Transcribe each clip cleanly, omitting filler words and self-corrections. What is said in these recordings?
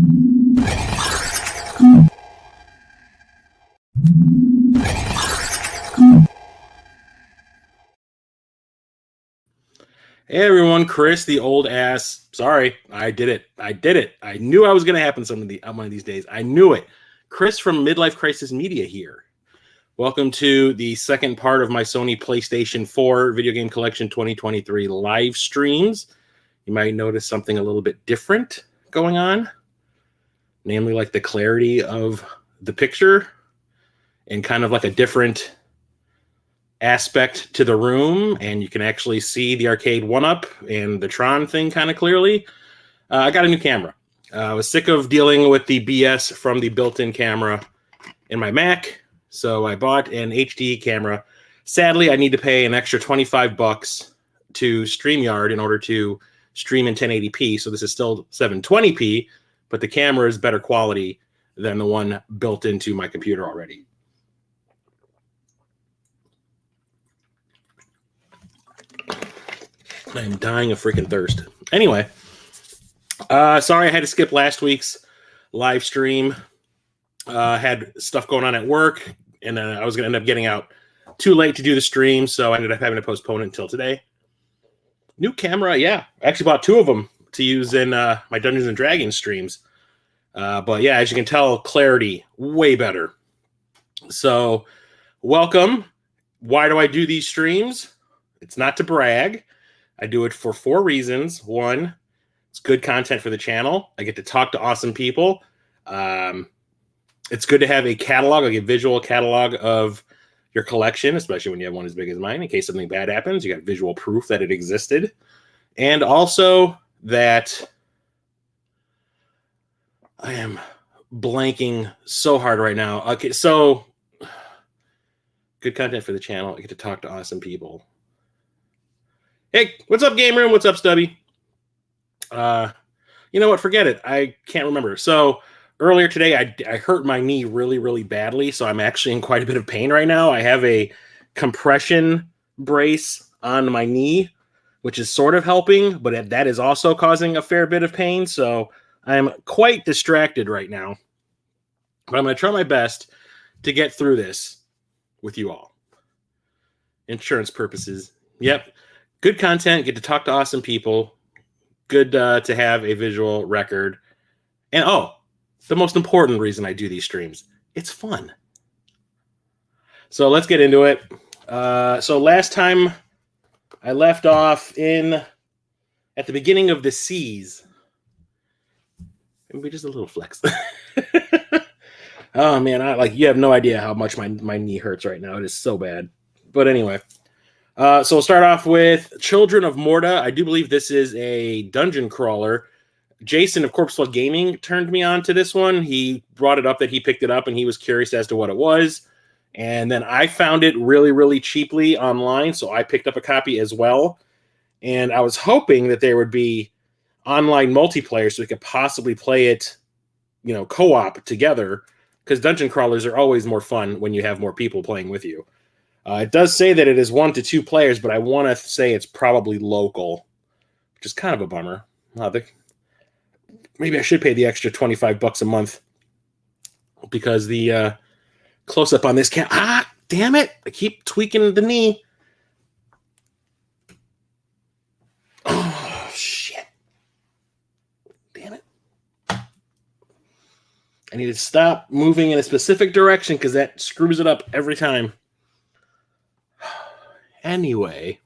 Hey everyone, Chris, the old ass. Sorry, I did it. I knew I was going to happen one of these days. I knew it. Chris from Midlife Crisis Media here. Welcome to the second part of my Sony PlayStation 4 Video Game Collection 2023 live streams. You might notice something a little bit different going on, namely like the clarity of the picture and kind of like a different aspect to the room, and you can actually see the arcade 1-up and the Tron thing kind of clearly. I got a new camera. I was sick of dealing with the BS from the built-in camera in my Mac, so I bought an HD camera. Sadly, I need to pay an extra $25 to StreamYard in order to stream in 1080p, so this is still 720p, but the camera is better quality than the one built into my computer already. I'm dying of freaking thirst. Anyway, sorry I had to skip last week's live stream. Had stuff going on at work, and then I was going to end up getting out too late to do the stream, so I ended up having to postpone it until today. New camera, yeah. I actually bought two of them to use in my Dungeons & Dragons streams. But yeah, as you can tell, clarity, way better. So, welcome. Why do I do these streams? It's not to brag. I do it for 4 reasons. 1, it's good content for the channel. I get to talk to awesome people. It's good to have a catalog, like a visual catalog of your collection, especially when you have one as big as mine. In case something bad happens, you got visual proof that it existed. And also that I am blanking so hard right now. Okay, so good content for the channel. I get to talk to awesome people. Hey, what's up, Game Room? What's up, Stubby? You know what? Forget it. I can't remember. So earlier today, I hurt my knee really, really badly. So I'm actually in quite a bit of pain right now. I have a compression brace on my knee, which is sort of helping, but that is also causing a fair bit of pain. So I'm quite distracted right now. But I'm going to try my best to get through this with you all. Insurance purposes. Yep. Good content, get to talk to awesome people, good to have a visual record. And the most important reason I do these streams, it's fun. So let's get into it. So last time I left off at the beginning of the seas. Maybe just a little flex. Oh man, you have no idea how much my knee hurts right now. It is so bad. But anyway. So we'll start off with Children of Morta. I do believe this is a dungeon crawler. Jason of Corpse Flood Gaming turned me on to this one. He brought it up that he picked it up and he was curious as to what it was. And then I found it really, really cheaply online, so I picked up a copy as well. And I was hoping that there would be online multiplayer so we could possibly play it, co-op together, because dungeon crawlers are always more fun when you have more people playing with you. It does say that it is 1 to 2 players, but I want to say it's probably local, which is kind of a bummer. Maybe I should pay the extra $25 a month because the close-up on this damn it! I keep tweaking the knee. Oh, shit. Damn it. I need to stop moving in a specific direction because that screws it up every time. Anyway,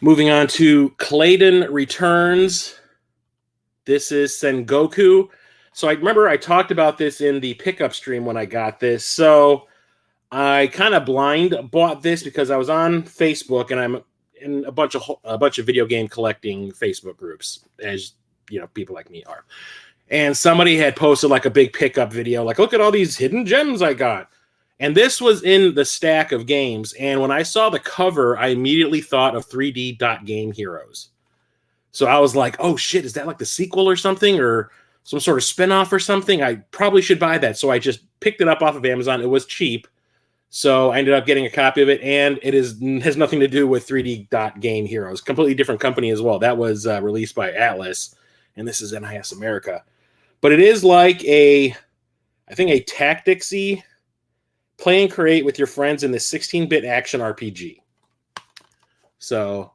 moving on to Clayton Returns. This is Sengoku. So I remember I talked about this in the pickup stream when I got this. So I kind of blind bought this because I was on Facebook and I'm in a bunch of video game collecting Facebook groups, as people like me are. And somebody had posted like a big pickup video, like, look at all these hidden gems I got. And this was in the stack of games. And when I saw the cover, I immediately thought of 3D Game Heroes. So I was like, oh shit, is that like the sequel or something? Or some sort of spinoff or something? I probably should buy that. So I just picked it up off of Amazon. It was cheap. So I ended up getting a copy of it. And it has nothing to do with 3D Game Heroes. Completely different company as well. That was released by Atlas. And this is NIS America. but it is like I think a tacticsy play and create with your friends in this 16-bit action RPG. So,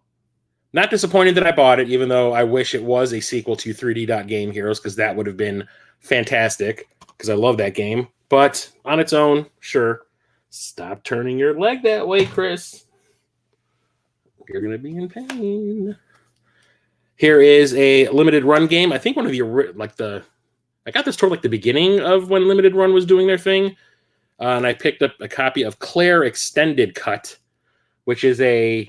not disappointed that I bought it, even though I wish it was a sequel to 3D Dot Game Heroes, because that would have been fantastic, because I love that game. But on its own, sure. Stop turning your leg that way, Chris. You're going to be in pain. Here is a limited run game. I think one of the, I got this toward like the beginning of when Limited Run was doing their thing. And I picked up a copy of Claire Extended Cut, which is an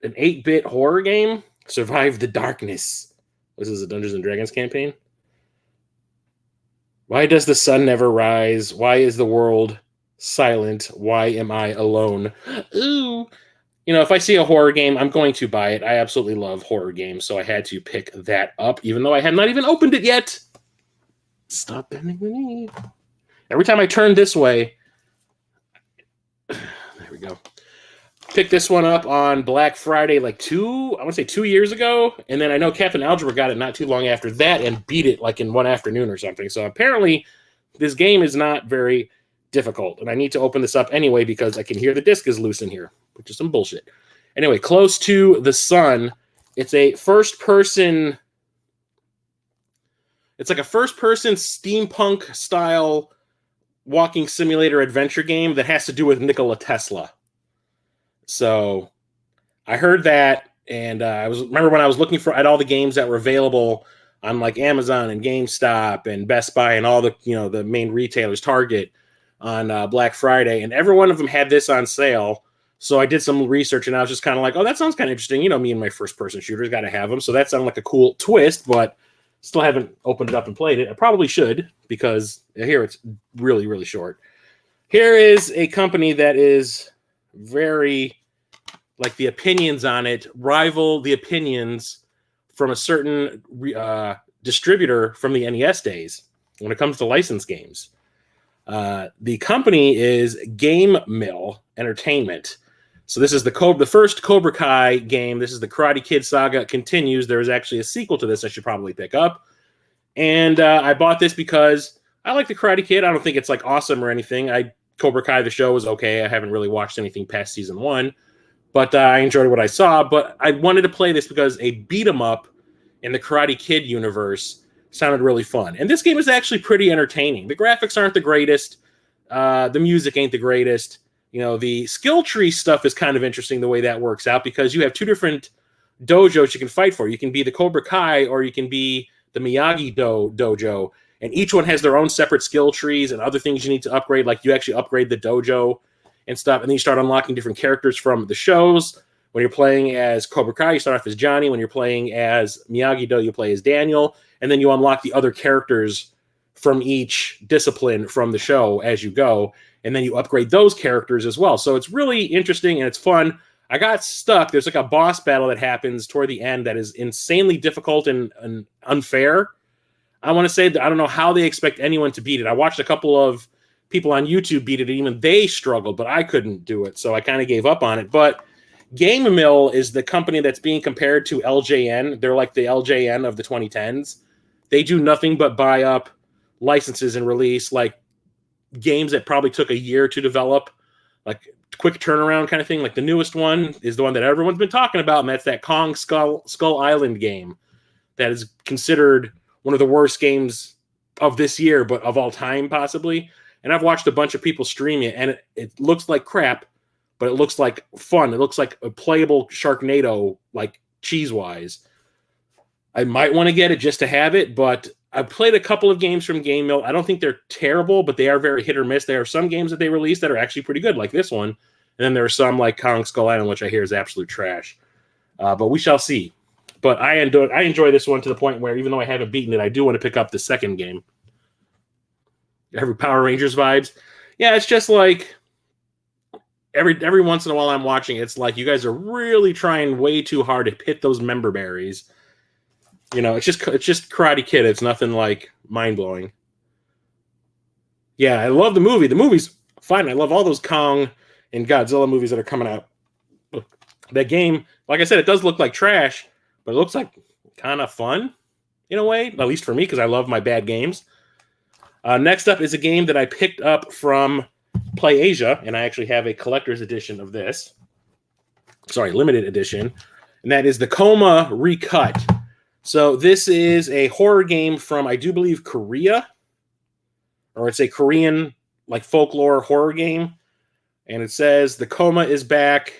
8-bit horror game. Survive the Darkness. This is a Dungeons and Dragons campaign. Why does the sun never rise? Why is the world silent? Why am I alone? Ooh. You know, if I see a horror game, I'm going to buy it. I absolutely love horror games, so I had to pick that up, even though I have not even opened it yet. Stop bending the knee. Every time I turn this way, there we go. Picked this one up on Black Friday like 2 years ago, and then I know Captain Algebra got it not too long after that and beat it like in one afternoon or something. So apparently this game is not very difficult, and I need to open this up anyway because I can hear the disc is loose in here, which is some bullshit. Anyway, Close to the Sun. It's a first-person... It's like a first-person steampunk style walking simulator adventure game that has to do with Nikola Tesla. So I heard that, and remember when I was looking at all the games that were available on like Amazon and GameStop and Best Buy and all the the main retailers, Target, on Black Friday, and every one of them had this on sale. So I did some research, and I was just kind of like, oh, that sounds kind of interesting. You know, me and my first-person shooters got to have them. So that sounded like a cool twist, but still haven't opened it up and played it. I probably should, because here it's really, really short. Here is a company that is very, like, the opinions on it rival the opinions from a certain distributor from the NES days when it comes to licensed games. The company is Game Mill Entertainment. So this is the first Cobra Kai game. This is the Karate Kid saga. It continues. There is actually a sequel to this I should probably pick up. And I bought this because I like the Karate Kid. I don't think it's like awesome or anything. Cobra Kai, the show, was okay. I haven't really watched anything past season 1. But I enjoyed what I saw. But I wanted to play this because a beat-em-up in the Karate Kid universe sounded really fun. And this game is actually pretty entertaining. The graphics aren't the greatest. The music ain't the greatest. The skill tree stuff is kind of interesting the way that works out, because you have 2 different dojos you can fight for. You can be the Cobra Kai, or you can be the Miyagi dojo. And each one has their own separate skill trees and other things you need to upgrade. Like you actually upgrade the dojo and stuff. And then you start unlocking different characters from the shows. When you're playing as Cobra Kai, you start off as Johnny. When you're playing as Miyagi-Do, you play as Daniel. And then you unlock the other characters from each discipline from the show as you go. And then you upgrade those characters as well. So it's really interesting and it's fun. I got stuck. There's like a boss battle that happens toward the end that is insanely difficult and unfair. I want to say that I don't know how they expect anyone to beat it. I watched a couple of people on YouTube beat it, and even they struggled, but I couldn't do it. So I kind of gave up on it. But Game Mill is the company that's being compared to LJN. They're like the LJN of the 2010s. They do nothing but buy up licenses and release like games that probably took a year to develop, like quick turnaround kind of thing. Like the newest one is the one that everyone's been talking about, and that's that Kong Skull Island game that is considered one of the worst games of this year, but of all time possibly. And I've watched a bunch of people stream it, and it looks like crap, but it looks like fun. It looks like a playable Sharknado, like cheese-wise. I might want to get it just to have it, but I've played a couple of games from Game Mill. I don't think they're terrible, but they are very hit or miss. There are some games that they release that are actually pretty good, like this one. And then there are some like Kong Skull Island, which I hear is absolute trash. But we shall see. But I enjoy this one to the point where even though I haven't beaten it, I do want to pick up the second game. Every Power Rangers vibes. Yeah, it's just like every once in a while I'm watching, it's like you guys are really trying way too hard to hit those member berries. It's just Karate Kid. It's nothing like mind-blowing. Yeah, I love the movie. The movie's fine. I love all those Kong and Godzilla movies that are coming out. That game, like I said, it does look like trash, but it looks like kind of fun in a way, at least for me, because I love my bad games. Next up is a game that I picked up from PlayAsia, and I actually have a collector's edition of this. Sorry, limited edition. And that is the Coma Recut. So this is a horror game from, I do believe, Korea. Or it's a Korean, like, folklore horror game. And it says, the Coma is back.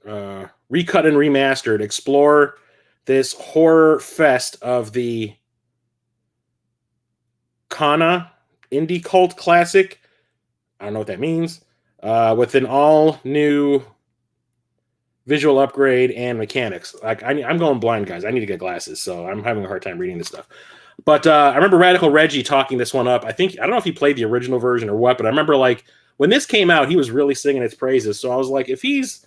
Recut and remastered. Explore this horror fest of the Kana indie cult classic. I don't know what that means. With an all-new visual upgrade and mechanics. Like I'm going blind, guys. I need to get glasses, so I'm having a hard time reading this stuff. But I remember Radical Reggie talking this one up. I don't know if he played the original version or what, but I remember like when this came out, he was really singing its praises. So I was like, if he's,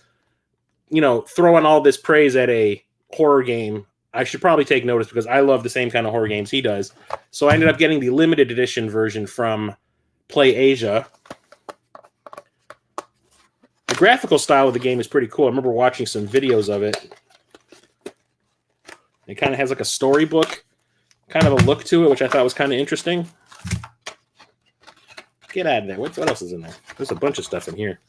throwing all this praise at a horror game, I should probably take notice because I love the same kind of horror games he does. So I ended up getting the limited edition version from PlayAsia. The graphical style of the game is pretty cool. I remember watching some videos of it. It kind of has like a storybook kind of a look to it, which I thought was kind of interesting. Get out of there. What else is in there? There's a bunch of stuff in here.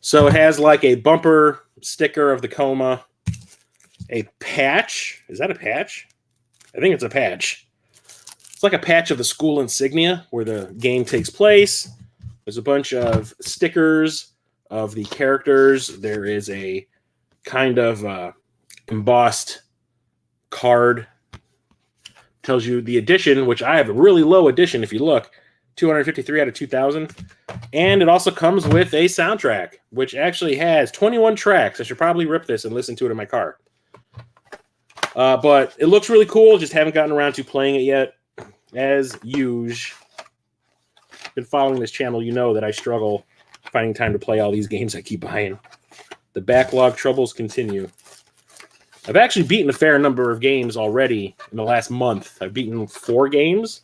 So it has like a bumper sticker of the Coma, a patch. Is that a patch? I think it's a patch. It's like a patch of the school insignia where the game takes place. There's a bunch of stickers of the characters. There is a kind of embossed card. Tells you the edition, which I have a really low edition if you look. 253 out of 2,000. And it also comes with a soundtrack, which actually has 21 tracks. I should probably rip this and listen to it in my car. But it looks really cool. Just haven't gotten around to playing it yet. As usual. Been following this channel, you know that I struggle finding time to play all these games I keep buying. The backlog troubles continue. I've actually beaten a fair number of games already in the last month. I've beaten 4 games,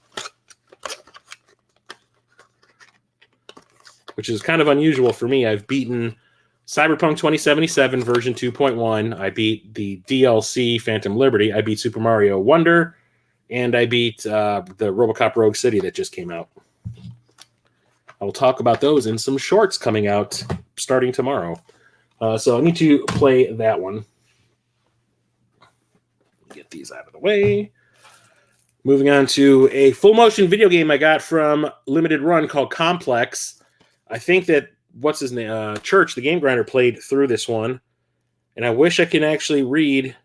which is kind of unusual for me. I've beaten Cyberpunk 2077 version 2.1. I beat the DLC Phantom Liberty. I beat Super Mario Wonder, and I beat the RoboCop Rogue City that just came out. I will talk about those in some shorts coming out starting tomorrow. So I need to play that one. Get these out of the way. Moving on to a full motion video game I got from Limited Run called Complex. I think that what's his name? Church, the game grinder, played through this one, and I wish I can actually read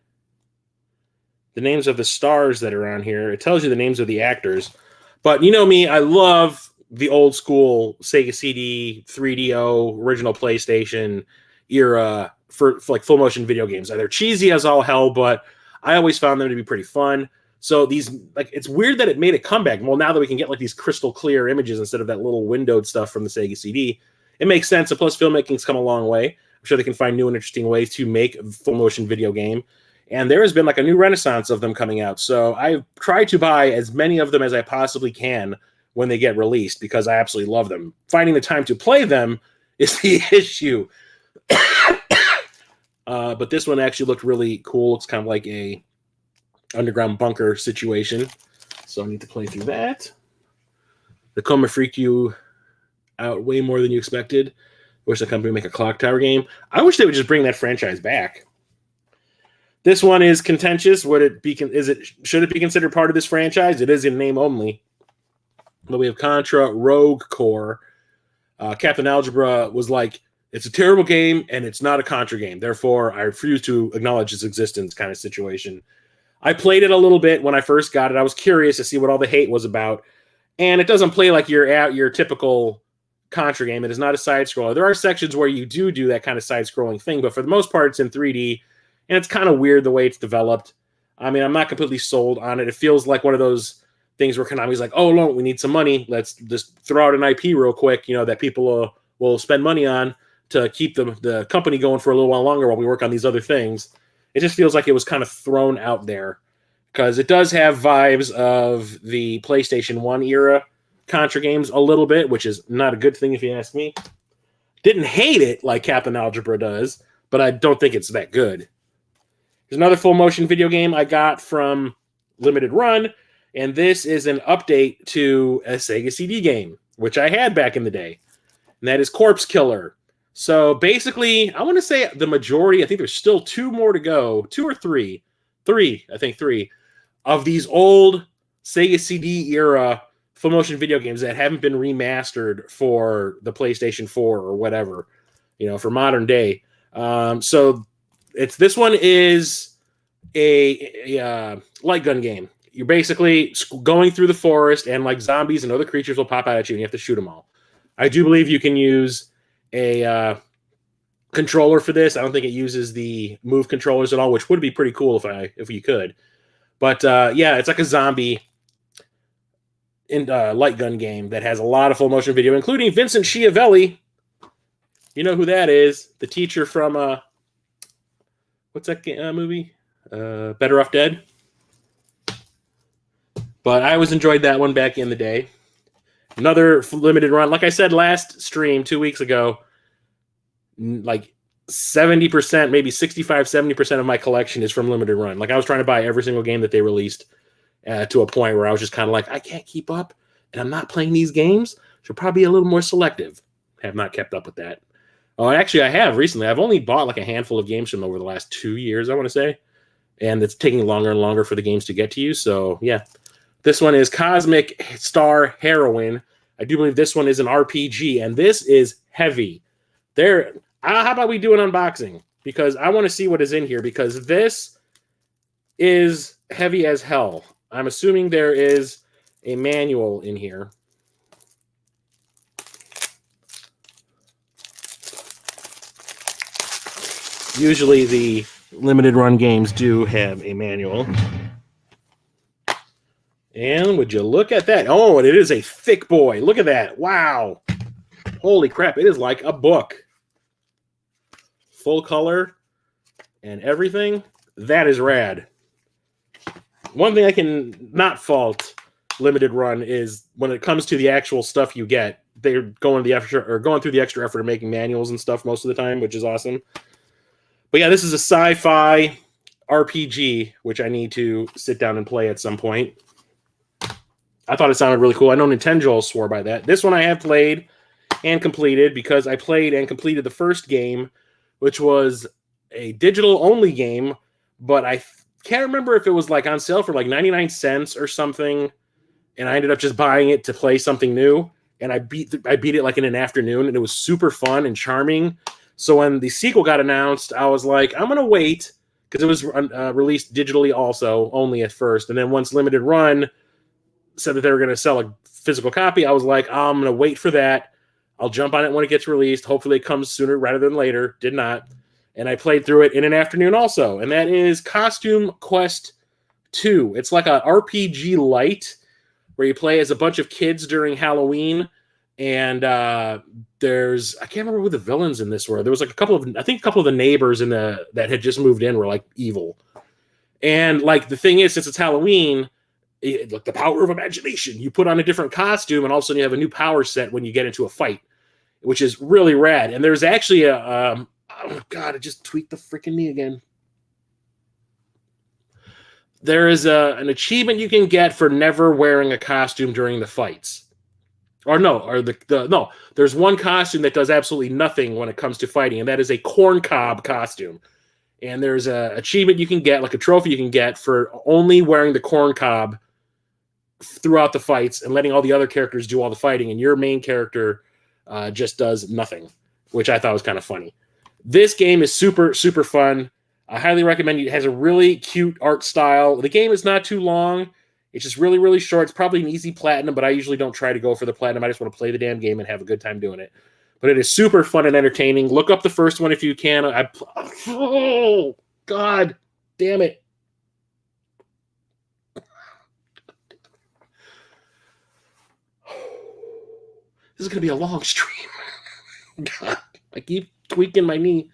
the names of the stars that are on here. It tells you the names of the actors, but you know me, I love the old school Sega CD, 3DO, original PlayStation era for like full motion video games. They're cheesy as all hell, but I always found them to be pretty fun. So these, like, it's weird that it made a comeback. Well, now that we can get like these crystal clear images instead of that little windowed stuff from the Sega CD, it makes sense. And plus, filmmaking's come a long way. I'm sure they can find new and interesting ways to make a full motion video game. And there has been like a new renaissance of them coming out. So I try to buy as many of them as I possibly can when they get released because I absolutely love them. Finding the time to play them is the issue. But this one actually looked really cool. It's kind of like a underground bunker situation. So I need to play through that. The Coma freaked you out way more than you expected. Wish the company would make a clock tower game. I wish they would just bring that franchise back. This one is contentious. Should it be considered part of this franchise? It is in name only. But we have Contra Rogue Core. Captain Algebra was like, it's a terrible game, and it's not a Contra game. Therefore, I refuse to acknowledge its existence kind of situation. I played it a little bit when I first got it. I was curious to see what all the hate was about. And it doesn't play like your typical Contra game. It is not a side-scroller. There are sections where you do that kind of side-scrolling thing, but for the most part, it's in 3D, and it's kind of weird the way it's developed. I mean, I'm not completely sold on it. It feels like one of those things where Konami's like, oh, no, we need some money. Let's just throw out an IP real quick, that people will spend money on to keep the company going for a little while longer while we work on these other things. It just feels like it was kind of thrown out there because it does have vibes of the PlayStation 1 era Contra games a little bit, which is not a good thing if you ask me. Didn't hate it like Captain Algebra does, but I don't think it's that good. There's another full motion video game I got from Limited Run, and this is an update to a Sega CD game, which I had back in the day, and that is Corpse Killer. So basically, I want to say the majority, I think there's still 2 more to go, 2 or 3, 3, I think 3, of these old Sega CD era full motion video games that haven't been remastered for the PlayStation 4 or whatever, for modern day. So this one is a light gun game. You're basically going through the forest, and like zombies and other creatures will pop out at you, and you have to shoot them all. I do believe you can use a controller for this. I don't think it uses the move controllers at all, which would be pretty cool if you could. But yeah, it's like a zombie light gun game that has a lot of full motion video, including Vincent Schiavelli. You know who that is? The teacher from what's that movie? Better Off Dead. But I always enjoyed that one back in the day. Another limited run. Like I said last stream 2 weeks ago, like 70%, maybe 65, 70% of my collection is from limited run. Like I was trying to buy every single game that they released to a point where I was just kind of like, I can't keep up, and I'm not playing these games. Should probably be a little more selective. Have not kept up with that. Oh, actually, I have recently. I've only bought like a handful of games from them over the last 2 years, I want to say. And it's taking longer and longer for the games to get to you. So, yeah. This one is Cosmic Star Heroine. I do believe this one is an RPG, and this is heavy. How about we do an unboxing? Because I want to see what is in here, because this is heavy as hell. I'm assuming there is a manual in here. Usually the limited run games do have a manual. And would you look at that? Oh, and it is a thick boy. Look at that. Wow. Holy crap. It is like a book. Full color and everything. That is rad. One thing I can not fault limited run is when it comes to the actual stuff you get, they're going through the extra effort of making manuals and stuff most of the time, which is awesome. But yeah, this is a sci-fi RPG, which I need to sit down and play at some point. I thought it sounded really cool. I know Nintendo swore by that. This one I have played and completed because I played and completed the first game, which was a digital-only game, but I can't remember if it was like on sale for like 99 cents or something, and I ended up just buying it to play something new, and I beat it like in an afternoon, and it was super fun and charming. So when the sequel got announced, I was like, I'm going to wait, because it was released digitally also, only at first, and then once Limited Run said that they were going to sell a physical copy, I was like, I'm going to wait for that. I'll jump on it when it gets released. Hopefully it comes sooner rather than later. Did not. And I played through it in an afternoon also. And that is Costume Quest 2. It's like a RPG light where you play as a bunch of kids during Halloween. And I can't remember who the villains in this were. There was like a couple of the neighbors that had just moved in were like evil. And like the thing is, since it's Halloween, like the power of imagination, you put on a different costume and all of a sudden you have a new power set when you get into a fight, which is really rad. And there's actually oh god, it just tweaked the freaking knee again. There is an achievement you can get for never wearing a costume during the fights. There's one costume that does absolutely nothing when it comes to fighting, and that is a corn cob costume. And there's a achievement you can get, like a trophy you can get for only wearing the corn cob throughout the fights and letting all the other characters do all the fighting, and your main character just does nothing, which I thought was kind of funny. This game is super, super fun. I highly recommend it. It has a really cute art style. The game is not too long. It's just really, really short. It's probably an easy platinum, but I usually don't try to go for the platinum. I just want to play the damn game and have a good time doing it. But it is super fun and entertaining. Look up the first one if you can. Oh, God damn it. This is going to be a long stream. God, I keep tweaking my knee.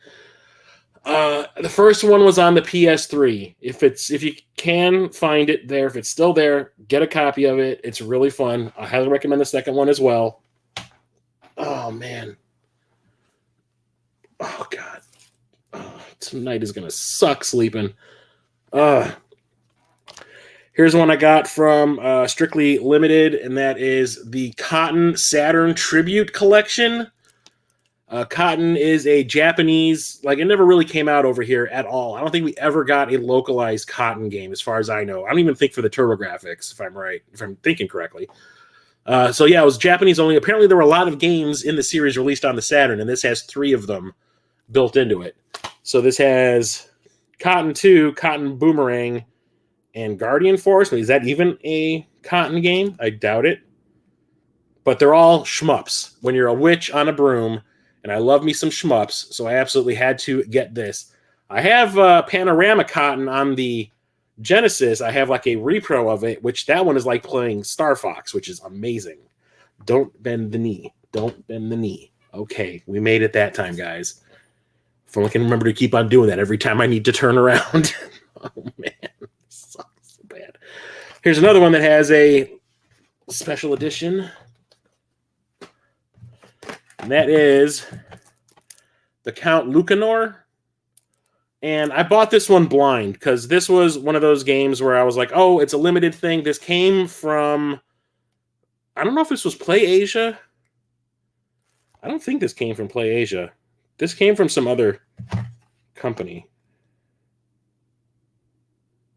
The first one was on the PS3. If you can find it there, if it's still there, get a copy of it. It's really fun. I highly recommend the second one as well. Oh, man. Oh, God. Oh, tonight is going to suck sleeping. Uh, Here's one I got from Strictly Limited, and that is the Cotton Saturn Tribute Collection. Cotton is a Japanese, like, it never really came out over here at all. I don't think we ever got a localized Cotton game, as far as I know. I don't even think for the TurboGrafx, if I'm right, if I'm thinking correctly. So yeah, it was Japanese only. Apparently, there were a lot of games in the series released on the Saturn, and this has 3 of them built into it. So this has Cotton 2, Cotton Boomerang, and Guardian Force. Is that even a Cotton game? I doubt it. But they're all shmups. When you're a witch on a broom, and I love me some shmups, so I absolutely had to get this. I have Panorama Cotton on the Genesis. I have like a repro of it, which that one is like playing Star Fox, which is amazing. Don't bend the knee. Don't bend the knee. Okay, we made it that time, guys. If I can remember to keep on doing that every time I need to turn around. Oh, man. This sucks so bad. Here's another one that has a special edition. And that is the Count Lucanor. And I bought this one blind because this was one of those games where I was like, oh, it's a limited thing. This came from, I don't know if this was Play Asia. I don't think this came from Play Asia. This came from some other company.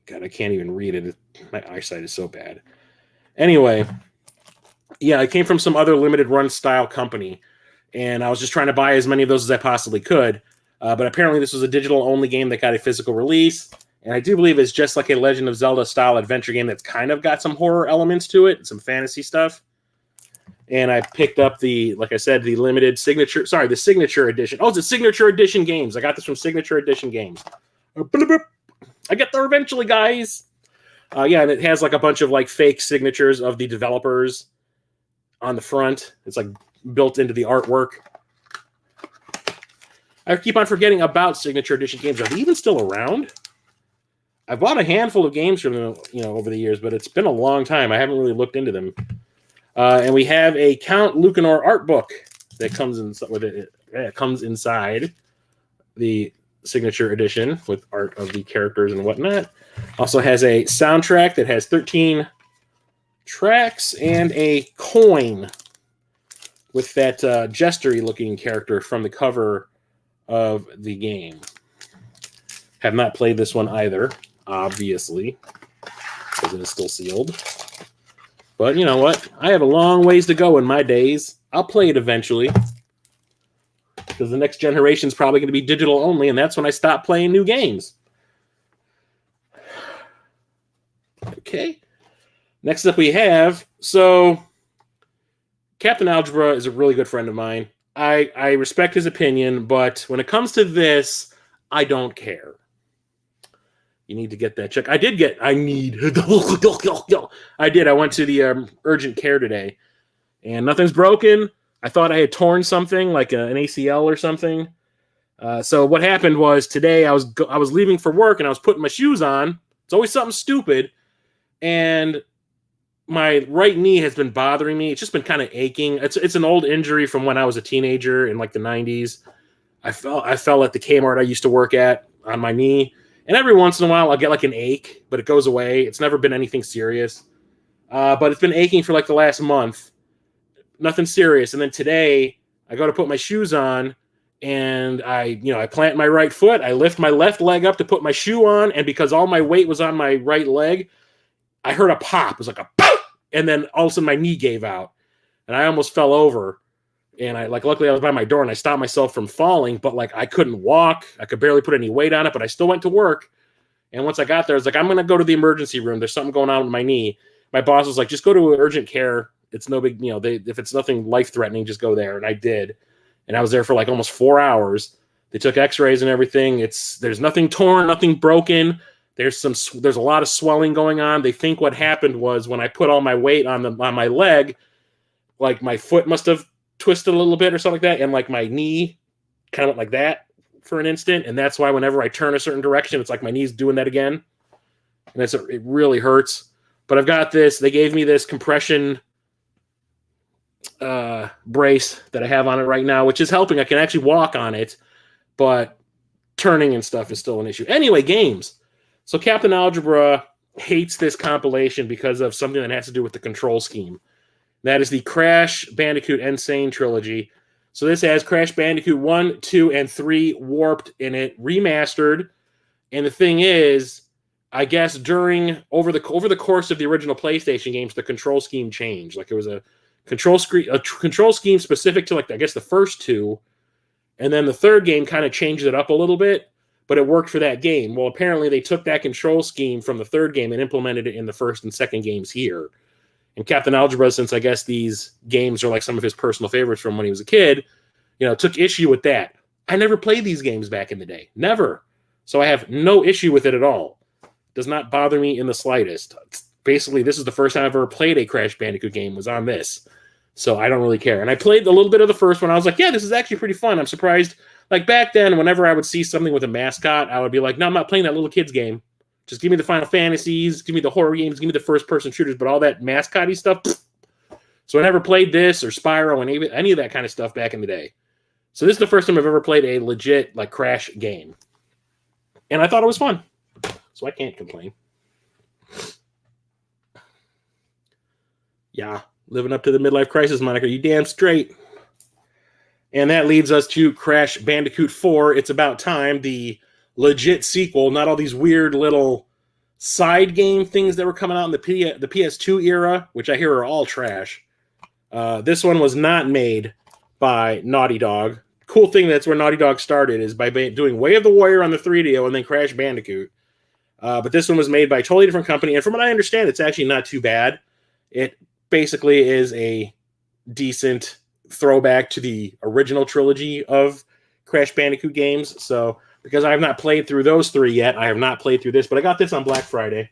God, I can't even read it. My eyesight is so bad. Anyway, yeah, it came from some other limited run style company. And I was just trying to buy as many of those as I possibly could. But apparently this was a digital-only game that got a physical release. And I do believe it's just like a Legend of Zelda-style adventure game that's kind of got some horror elements to it, some fantasy stuff. And I picked up the, like I said, the limited signature, sorry, the signature edition. Oh, it's a signature edition games. I got this from Signature Edition Games. I get there eventually, guys. Yeah, and it has like a bunch of like fake signatures of the developers on the front. It's like built into the artwork. I keep on forgetting about Signature Edition games. Are they even still around? I bought a handful of games from them, over the years, but it's been a long time. I haven't really looked into them. And we have a Count Lucanor art book that comes in with it. It comes inside the Signature Edition with art of the characters and whatnot. Also has a soundtrack that has 13 tracks and a coin with that jestery looking character from the cover of the game. Have not played this one either, obviously, because it is still sealed. But you know what? I have a long ways to go in my days. I'll play it eventually, because the next generation is probably going to be digital only, and that's when I stop playing new games. Okay. Next up we have, so Captain Algebra is a really good friend of mine. I respect his opinion, but when it comes to this, I don't care. You need to get that check. I did. I went to the urgent care today, and nothing's broken. I thought I had torn something, like an ACL or something. So what happened was today I was leaving for work, and I was putting my shoes on. It's always something stupid, and my right knee has been bothering me. It's just been kind of aching. It's an old injury from when I was a teenager in like the 90s. I fell at the Kmart I used to work at on my knee. And every once in a while I'll get like an ache, but it goes away. It's never been anything serious. But it's been aching for like the last month. Nothing serious. And then today I go to put my shoes on, and I plant my right foot. I lift my left leg up to put my shoe on. And because all my weight was on my right leg, I heard a pop. It was like a pop. And then all of a sudden my knee gave out, and I almost fell over. And luckily I was by my door, and I stopped myself from falling, but I couldn't walk. I could barely put any weight on it, but I still went to work. And once I got there, I was like, I'm going to go to the emergency room. There's something going on with my knee. My boss was like, just go to urgent care. It's no big, if it's nothing life threatening, just go there. And I did. And I was there for almost 4 hours. They took x-rays and everything. There's nothing torn, nothing broken. There's a lot of swelling going on. They think what happened was when I put all my weight on my leg, my foot must have twisted a little bit or something like that, and my knee kind of went like that for an instant, and that's why whenever I turn a certain direction, it's like my knee's doing that again, and it really hurts. But I've got this. They gave me this compression brace that I have on it right now, which is helping. I can actually walk on it, but turning and stuff is still an issue. Anyway, games. So Captain Algebra hates this compilation because of something that has to do with the control scheme. That is the Crash Bandicoot Insane trilogy. So this has Crash Bandicoot 1, 2, and 3 warped in it, remastered. And the thing is, I guess over the course of the original PlayStation games, the control scheme changed. Like it was a control scheme specific to I guess the first two, and then the third game kind of changed it up a little bit, but it worked for that game. Well, apparently they took that control scheme from the third game and implemented it in the first and second games here. And Captain Algebra, since I guess these games are like some of his personal favorites from when he was a kid, took issue with that. I never played these games back in the day. Never. So I have no issue with it at all. Does not bother me in the slightest. Basically, this is the first time I've ever played a Crash Bandicoot game was on this. So I don't really care. And I played a little bit of the first one. I was like, yeah, this is actually pretty fun. I'm surprised. Like back then, whenever I would see something with a mascot, I would be like, no, I'm not playing that little kid's game. Just give me the Final Fantasies, give me the horror games, give me the first-person shooters, but all that mascot-y stuff. Pfft. So I never played this or Spyro and any of that kind of stuff back in the day. So this is the first time I've ever played a legit Crash game. And I thought it was fun. So I can't complain. Yeah, living up to the Midlife Crisis moniker, you damn straight. And that leads us to Crash Bandicoot 4. It's About Time, the legit sequel, not all these weird little side game things that were coming out in the PS2 era, which I hear are all trash. This one was not made by Naughty Dog. Cool thing, that's where Naughty Dog started, is by doing Way of the Warrior on the 3DO and then Crash Bandicoot. But this one was made by a totally different company, and from what I understand, it's actually not too bad. It basically is a decent throwback to the original trilogy of Crash Bandicoot games. So, because I have not played through those three yet, I have not played through this, but I got this on Black Friday.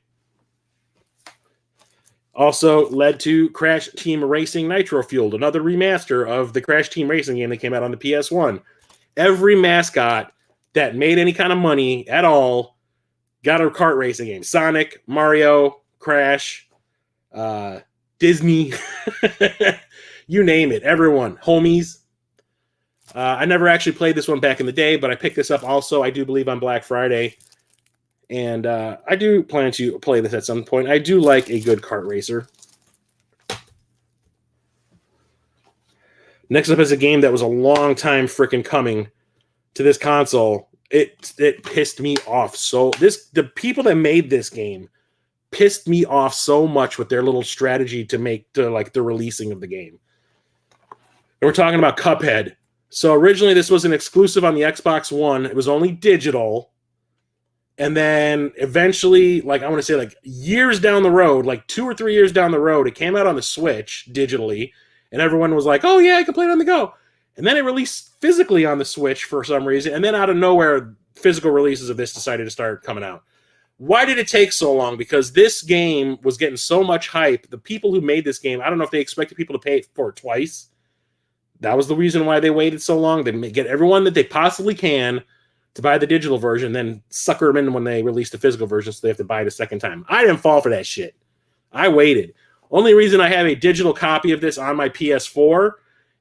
Also led to Crash Team Racing Nitro Fueled, another remaster of the Crash Team Racing game that came out on the PS1. Every mascot that made any kind of money at all got a kart racing game. Sonic, Mario, Crash, Disney, you name it. Everyone, homies. I never actually played this one back in the day, but I picked this up also, I do believe, on Black Friday. And I do plan to play this at some point. I do like a good kart racer. Next up is a game that was a long time freaking coming to this console. It pissed me off. So the people that made this game pissed me off so much with their little strategy to make the releasing of the game. And we're talking about Cuphead. So originally this was an exclusive on the Xbox One. It was only digital. And then eventually, I want to say years down the road, 2 or 3 years down the road, it came out on the Switch digitally. And everyone was like, oh yeah, I can play it on the go. And then it released physically on the Switch for some reason. And then out of nowhere, physical releases of this decided to start coming out. Why did it take so long? Because this game was getting so much hype. The people who made this game, I don't know if they expected people to pay for it twice. That was the reason why they waited so long. They get everyone that they possibly can to buy the digital version, then sucker them in when they release the physical version so they have to buy it a second time. I didn't fall for that shit. I waited. Only reason I have a digital copy of this on my PS4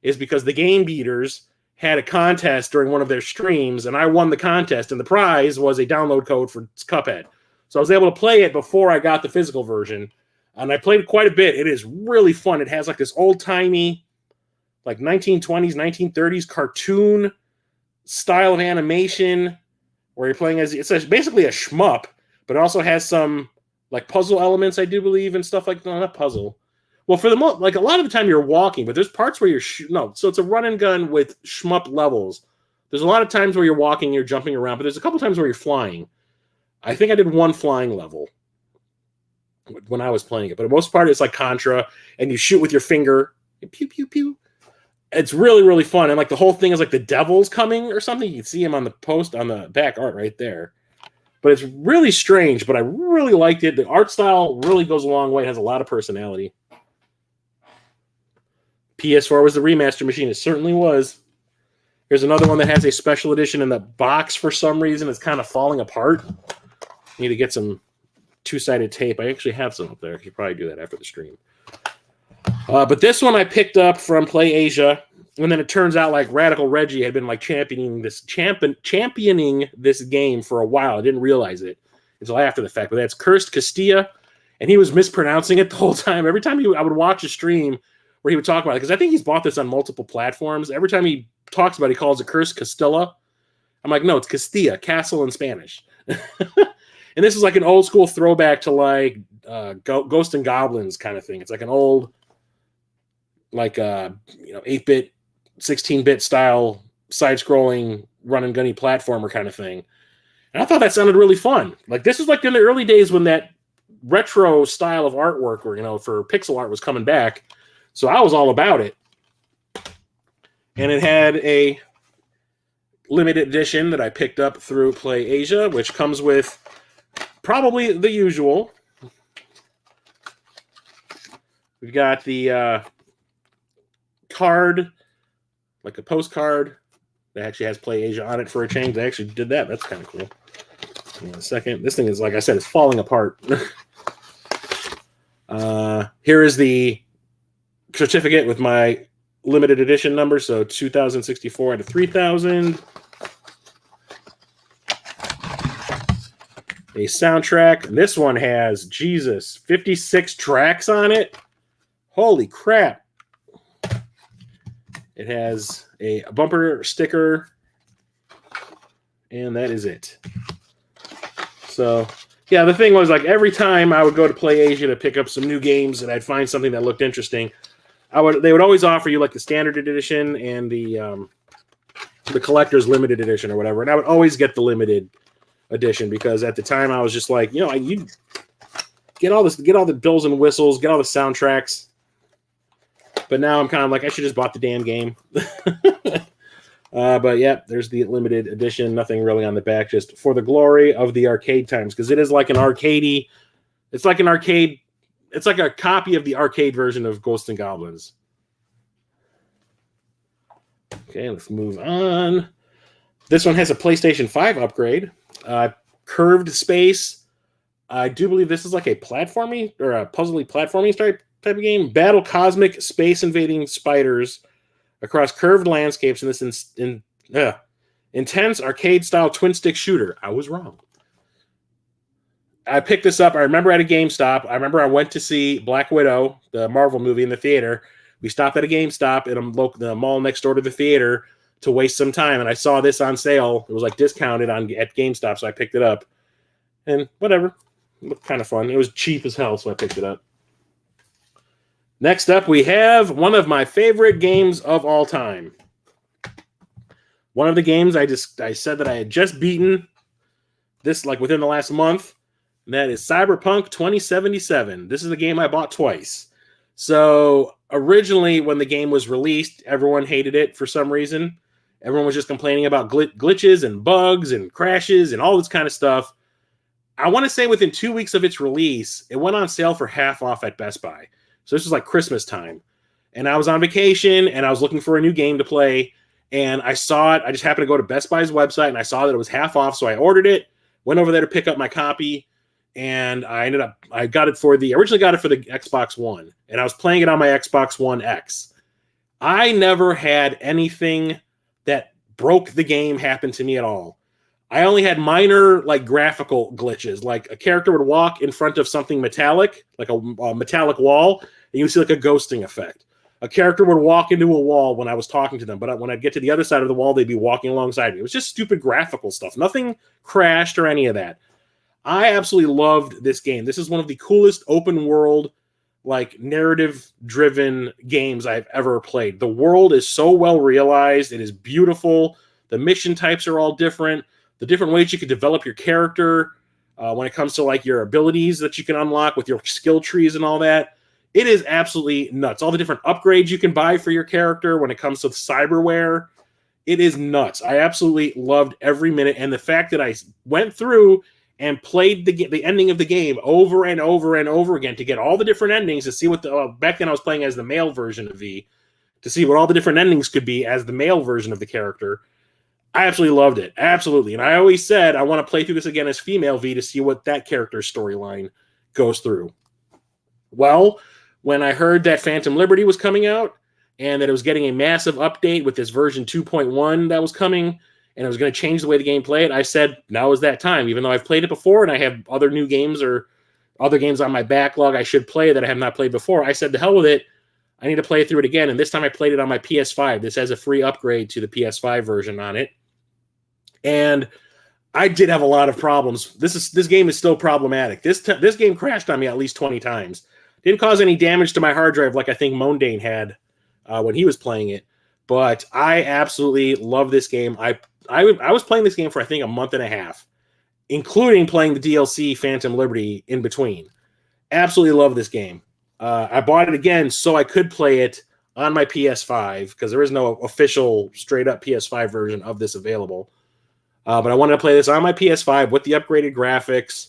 is because the Game Beaters had a contest during one of their streams, and I won the contest, and the prize was a download code for Cuphead. So I was able to play it before I got the physical version, and I played it quite a bit. It is really fun. It has this old-timey 1920s, 1930s cartoon style of animation where you're playing as it's basically a shmup, but it also has some puzzle elements, I do believe, and stuff not puzzle. Well, for the most, a lot of the time you're walking, but there's parts where you're so it's a run and gun with shmup levels. There's a lot of times where you're walking, you're jumping around, but there's a couple times where you're flying. I think I did one flying level when I was playing it, but the most part it's like Contra, and you shoot with your finger, pew pew pew. It's really, really fun. And the whole thing is the devil's coming or something. You can see him on the post on the back art right there. But it's really strange, but I really liked it. The art style really goes a long way. It has a lot of personality. PS4 was the remaster machine. It certainly was. Here's another one that has a special edition in the box for some reason. It's kind of falling apart. Need to get some two-sided tape. I actually have some up there. I should probably do that after the stream. But this one I picked up from Play Asia, and then it turns out Radical Reggie had been championing this game for a while. I didn't realize it. until after the fact, but that's Cursed Castilla, and he was mispronouncing it the whole time. Every time I would watch a stream where he would talk about it, because I think he's bought this on multiple platforms. Every time he talks about it, he calls it Cursed Castilla. I'm like, no, it's Castilla, castle in Spanish. And this is like an old school throwback to like Ghost and Goblins kind of thing. It's like an old, like 8-bit, 16-bit style side-scrolling run and gunny platformer kind of thing. And I thought that sounded really fun. Like this was like in the early days when that retro style of artwork, or for pixel art, was coming back. So I was all about it. And it had a limited edition that I picked up through Play Asia, which comes with probably the usual. We've got the card, like a postcard that actually has Play Asia on it for a change. They actually did that. That's kind of cool. Hang on a second. This thing is, like I said, it's falling apart. Here is the certificate with my limited edition number. So 2064 out of 3000. A soundtrack. This one has, Jesus, 56 tracks on it. Holy crap. It has a bumper sticker, and that is it. So, yeah, the thing was, like, every time I would go to Play Asia to pick up some new games and I'd find something that looked interesting, they would always offer you, like, the standard edition and the collector's limited edition or whatever, and I would always get the limited edition, because at the time I was just like, you get all the bells and whistles, get all the soundtracks. But now I'm kind of like, I should just bought the damn game. But yeah, there's the limited edition. Nothing really on the back, just for the glory of the arcade times, because it is like an arcadey. It's like an arcade. It's like a copy of the arcade version of Ghosts and Goblins. Okay, let's move on. This one has a PlayStation 5 upgrade. Curved space. I do believe this is like a platforming or a puzzly platforming type of game. Battle cosmic space invading spiders across curved landscapes in this intense arcade style twin stick shooter. I was wrong. I picked this up. I remember at a GameStop. I remember I went to see Black Widow, the Marvel movie, in the theater. We stopped at a GameStop in the mall next door to the theater to waste some time, and I saw this on sale. It was like discounted at GameStop, so I picked it up. And whatever, it looked kind of fun. It was cheap as hell, so I picked it up. Next up, we have one of my favorite games of all time. One of the games I said that I had just beaten this like within the last month, and that is Cyberpunk 2077. This is a game I bought twice. So originally, when the game was released, everyone hated it for some reason. Everyone was just complaining about glitches and bugs and crashes and all this kind of stuff. I want to say within 2 weeks of its release, it went on sale for half off at Best Buy. So this was like Christmas time. And I was on vacation, and I was looking for a new game to play. And I saw it. I just happened to go to Best Buy's website, and I saw that it was half off. So I ordered it, went over there to pick up my copy. And I originally got it for the Xbox One. And I was playing it on my Xbox One X. I never had anything that broke the game happen to me at all. I only had minor like graphical glitches, like a character would walk in front of something metallic, like a metallic wall, and you would see like a ghosting effect. A character would walk into a wall when I was talking to them, but when I'd get to the other side of the wall, they'd be walking alongside me. It was just stupid graphical stuff. Nothing crashed or any of that. I absolutely loved this game. This is one of the coolest open world, like narrative-driven games I've ever played. The world is so well realized. It is beautiful. The mission types are all different. The different ways you could develop your character when it comes to like your abilities that you can unlock with your skill trees and all that. It is absolutely nuts. All the different upgrades you can buy for your character when it comes to cyberware. It is nuts. I absolutely loved every minute. And the fact that I went through and played the ending of the game over and over and over again to get all the different endings, to see what back then I was playing as the male version of V, to see what all the different endings could be as the male version of the character. I absolutely loved it. Absolutely. And I always said I want to play through this again as female V to see what that character's storyline goes through. Well, when I heard that Phantom Liberty was coming out and that it was getting a massive update with this version 2.1 that was coming, and it was going to change the way the game played, I said now is that time. Even though I've played it before and I have other new games or other games on my backlog I should play that I have not played before, I said, to hell with it. I need to play through it again. And this time I played it on my PS5. This has a free upgrade to the PS5 version on it. And I did have a lot of problems. This game is still problematic. This game crashed on me at least 20 times. Didn't cause any damage to my hard drive like I think Mondane had when he was playing it. But I absolutely love this game. I was playing this game for I think a month and a half, including playing the DLC Phantom Liberty in between. Absolutely love this game. I bought it again so I could play it on my PS5 because there is no official straight-up PS5 version of this available. But I wanted to play this on my PS5 with the upgraded graphics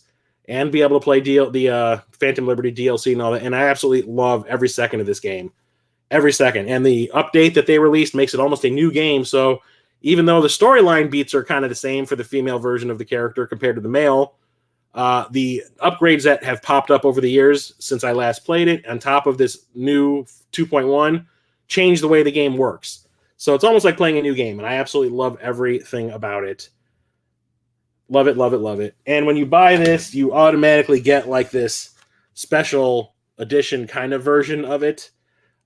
and be able to play the Phantom Liberty DLC and all that. And I absolutely love every second of this game. Every second. And the update that they released makes it almost a new game. So even though the storyline beats are kind of the same for the female version of the character compared to the male, the upgrades that have popped up over the years since I last played it, on top of this new 2.1, changed the way the game works. So it's almost like playing a new game, and I absolutely love everything about it. Love it, love it, love it. And when you buy this, you automatically get like this special edition kind of version of it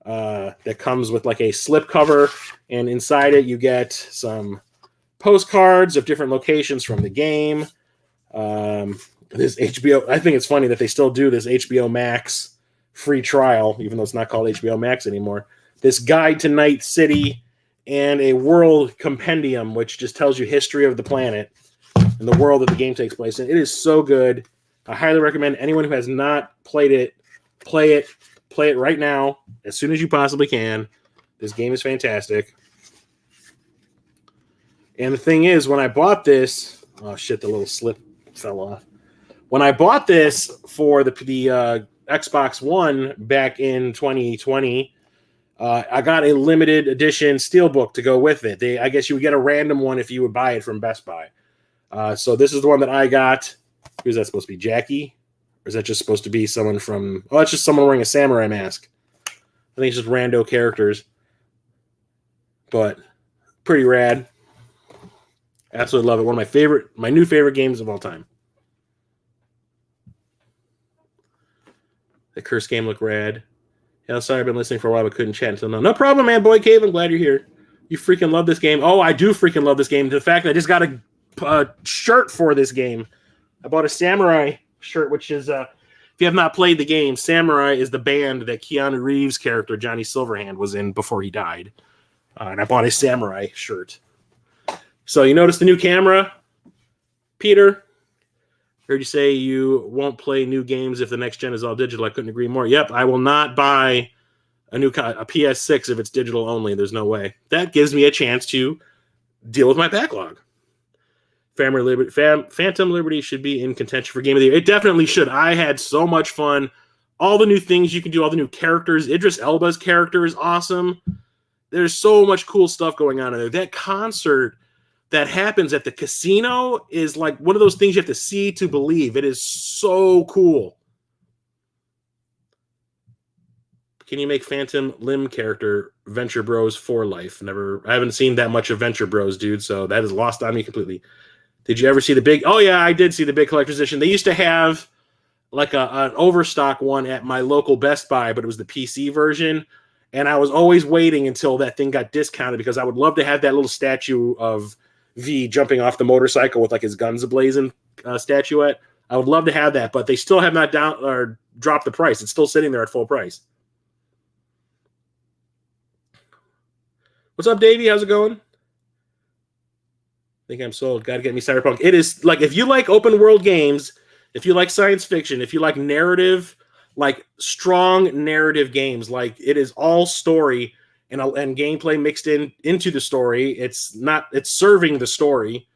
that comes with like a slip cover, and inside it you get some postcards of different locations from the game. This HBO, I think it's funny that they still do this HBO Max free trial, even though it's not called HBO Max anymore. This guide to Night City and a world compendium, which just tells you history of the planet and the world that the game takes place in. It is so good. I highly recommend anyone who has not played it, play it right now, as soon as you possibly can. This game is fantastic. And the thing is, when I bought this, oh shit, the little slip fell off. When I bought this for the Xbox One back in 2020, I got a limited edition steelbook to go with it. I guess you would get a random one if you would buy it from Best Buy. So this is the one that I got. Who's that supposed to be? Jackie? Or is that just supposed to be someone from... Oh, it's just someone wearing a samurai mask. I think it's just rando characters. But pretty rad. Absolutely love it. One of my new favorite games of all time. The Curse game looked rad. Yeah, sorry, I've been listening for a while, but couldn't chat until now. No problem, man. Boy Cave, I'm glad you're here. You freaking love this game. Oh, I do freaking love this game. The fact that I just got a shirt for this game. I bought a Samurai shirt, which is, if you have not played the game, Samurai is the band that Keanu Reeves' character, Johnny Silverhand, was in before he died. And I bought a Samurai shirt. So you notice the new camera? Peter? Heard you say you won't play new games if the next gen is all digital. I couldn't agree more. Yep, I will not buy a PS6 if it's digital only. There's no way. That gives me a chance to deal with my backlog. Phantom Liberty should be in contention for Game of the Year. It definitely should. I had so much fun. All the new things you can do, all the new characters. Idris Elba's character is awesome. There's so much cool stuff going on in there. That concert that happens at the casino is like one of those things you have to see to believe. It is so cool. Can you make Phantom Limb character Venture Bros for life? I haven't seen that much of Venture Bros, dude, so that is lost on me completely. Did you ever see the big... Oh, yeah, I did see the big collector's edition. They used to have like an overstock one at my local Best Buy, but it was the PC version, and I was always waiting until that thing got discounted because I would love to have that little statue of V jumping off the motorcycle with like his guns ablazing statuette. I would love to have that, but they still have not dropped the price. It's still sitting there at full price. What's up, Davey? How's it going? I think I'm sold. Got to get me Cyberpunk. It is like, if you like open world games, if you like science fiction, if you like narrative, like strong narrative games, like it is all story and gameplay mixed into the story. It's serving the story.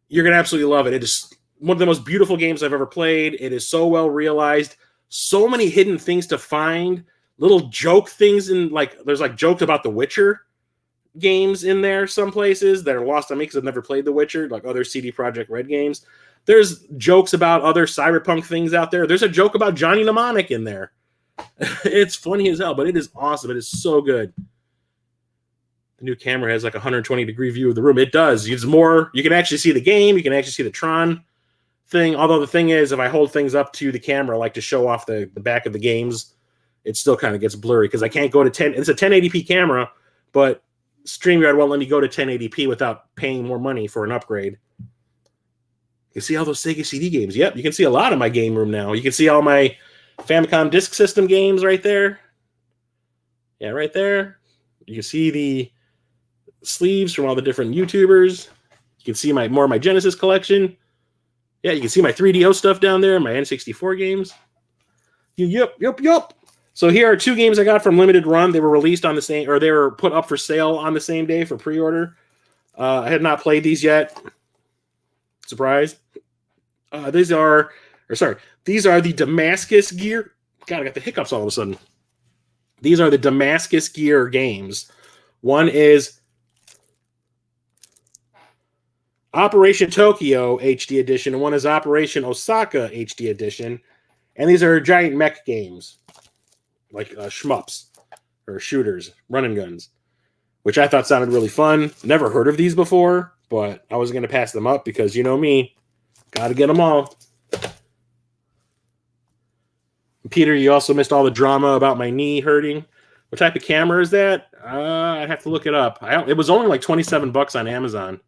You're going to absolutely love it. It is one of the most beautiful games I've ever played. It is so well realized. So many hidden things to find. Little joke things there's like jokes about The Witcher games in there some places that are lost on me because I've never played The Witcher, like other CD Projekt Red games. There's jokes about other cyberpunk things out there. There's a joke about Johnny Mnemonic in there. It's funny as hell, but it is awesome. It is so good. The new camera has like a 120-degree view of the room. It does. It's more. You can actually see the game. You can actually see the Tron thing. Although the thing is, if I hold things up to the camera, like to show off the back of the games, it still kind of gets blurry because I can't go to 10. It's a 1080p camera, but StreamYard won't let me go to 1080p without paying more money for an upgrade. You can see all those Sega CD games. Yep, you can see a lot of my game room now. You can see all my Famicom Disk System games right there. Yeah, right there. You can see the sleeves from all the different YouTubers. You can see more of my Genesis collection. Yeah, you can see my 3DO stuff down there, my N64 games. Yep. So here are 2 games I got from Limited Run. They were released on the same, or they were put up for sale on the same day for pre-order. I had not played these yet. Surprise. These are the Damascus Gear. God, I got the hiccups all of a sudden. These are the Damascus Gear games. One is Operation Tokyo HD Edition, and one is Operation Osaka HD Edition. And these are giant mech games, like shmups or shooters, run and guns, which I thought sounded really fun. Never heard of these before, but I was going to pass them up because you know me, got to get them all. Peter, you also missed all the drama about my knee hurting. What type of camera is that? I'd have to look it up. It was only like $27 on Amazon.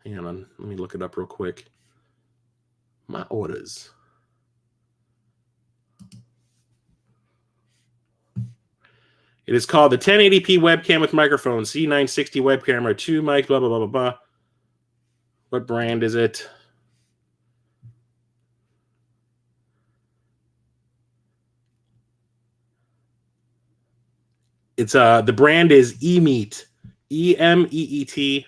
Hang on, let me look it up real quick. My orders. It is called the 1080p webcam with microphone, C960 web camera, 2 mics, blah, blah, blah, blah, blah. What brand is it? It's the brand is eMeet, EMEET,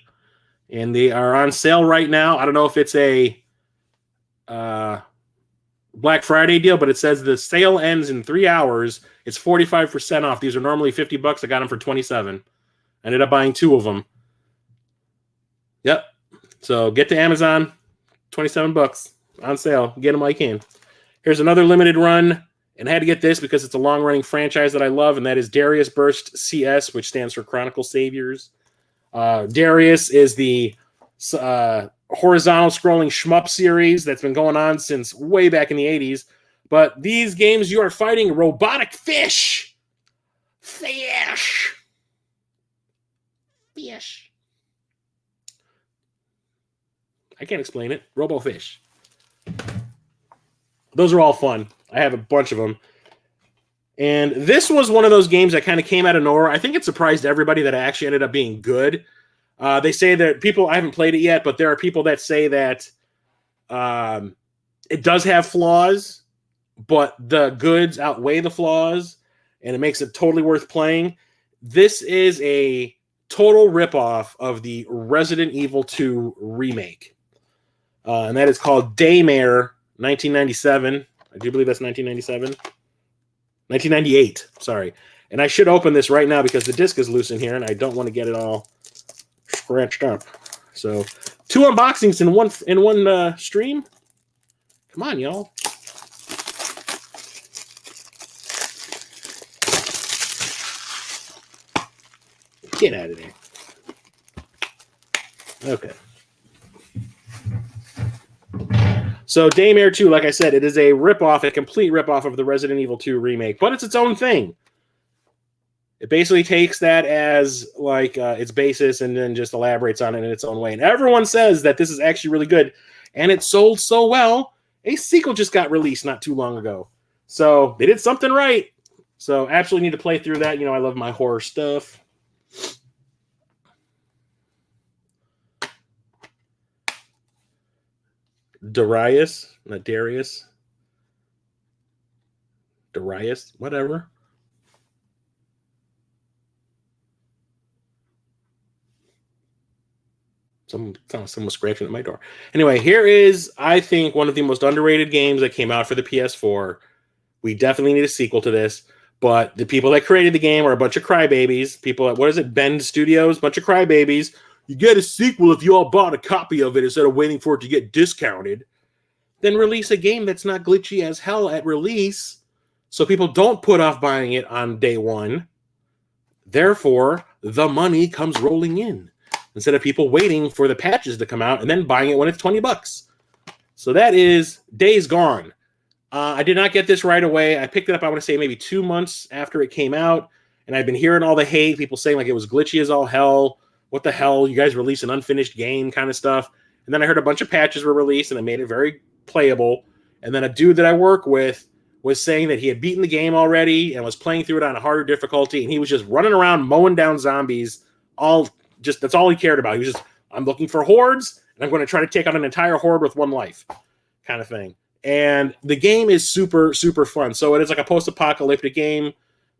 and they are on sale right now. I don't know if it's a Black Friday deal, but it says the sale ends in 3 hours. It's 45% off. These are normally $50. I got them for $27. I ended up buying 2 of them. Yep. So get to Amazon, $27 on sale. Get them while you can. Here's another limited run. And I had to get this because it's a long-running franchise that I love, and that is Darius Burst CS, which stands for Chronicle Saviors. Darius is the horizontal scrolling shmup series that's been going on since way back in the 80s. But these games, you are fighting robotic fish. Fish. I can't explain it. Robo-fish. Those are all fun. I have a bunch of them. And this was one of those games that kind of came out of nowhere. I think it surprised everybody that it actually ended up being good. They say that I haven't played it yet, but there are people that say that it does have flaws, but the goods outweigh the flaws, and it makes it totally worth playing. This is a total ripoff of the Resident Evil 2 remake. And that is called Daymare 1997. I do believe that's 1997. 1998, sorry. And I should open this right now because the disc is loose in here and I don't want to get it all scratched up. So 2 unboxings in one stream. Come on, y'all. Get out of there. Okay. So Daymare 2, like I said, it is a complete ripoff of the Resident Evil 2 remake, but it's its own thing. It basically takes that as like its basis and then just elaborates on it in its own way. And everyone says that this is actually really good, and it sold so well, a sequel just got released not too long ago. So they did something right. So absolutely need to play through that. You know, I love my horror stuff. Darius, not Darius. Darius, whatever. Someone scratching at my door. Anyway, here is, I think, one of the most underrated games that came out for the PS4. We definitely need a sequel to this, but the people that created the game are a bunch of crybabies. People at, what is it, Bend Studios? Bunch of crybabies. You get a sequel if you all bought a copy of it instead of waiting for it to get discounted. then release a game that's not glitchy as hell at release so people don't put off buying it on day one. Therefore, the money comes rolling in instead of people waiting for the patches to come out and then buying it when it's $20. So that is Days Gone. I did not get this right away. I picked it up, I want to say, maybe 2 months after it came out, and I've been hearing all the hate, people saying like it was glitchy as all hell. What the hell? You guys released an unfinished game kind of stuff. And then I heard a bunch of patches were released, and it made it very playable. And then a dude that I work with was saying that he had beaten the game already and was playing through it on a harder difficulty, and he was just running around mowing down zombies. That's all he cared about. He was just, I'm looking for hordes, and I'm going to try to take out an entire horde with one life, kind of thing. And the game is super, super fun. So it is like a post-apocalyptic game.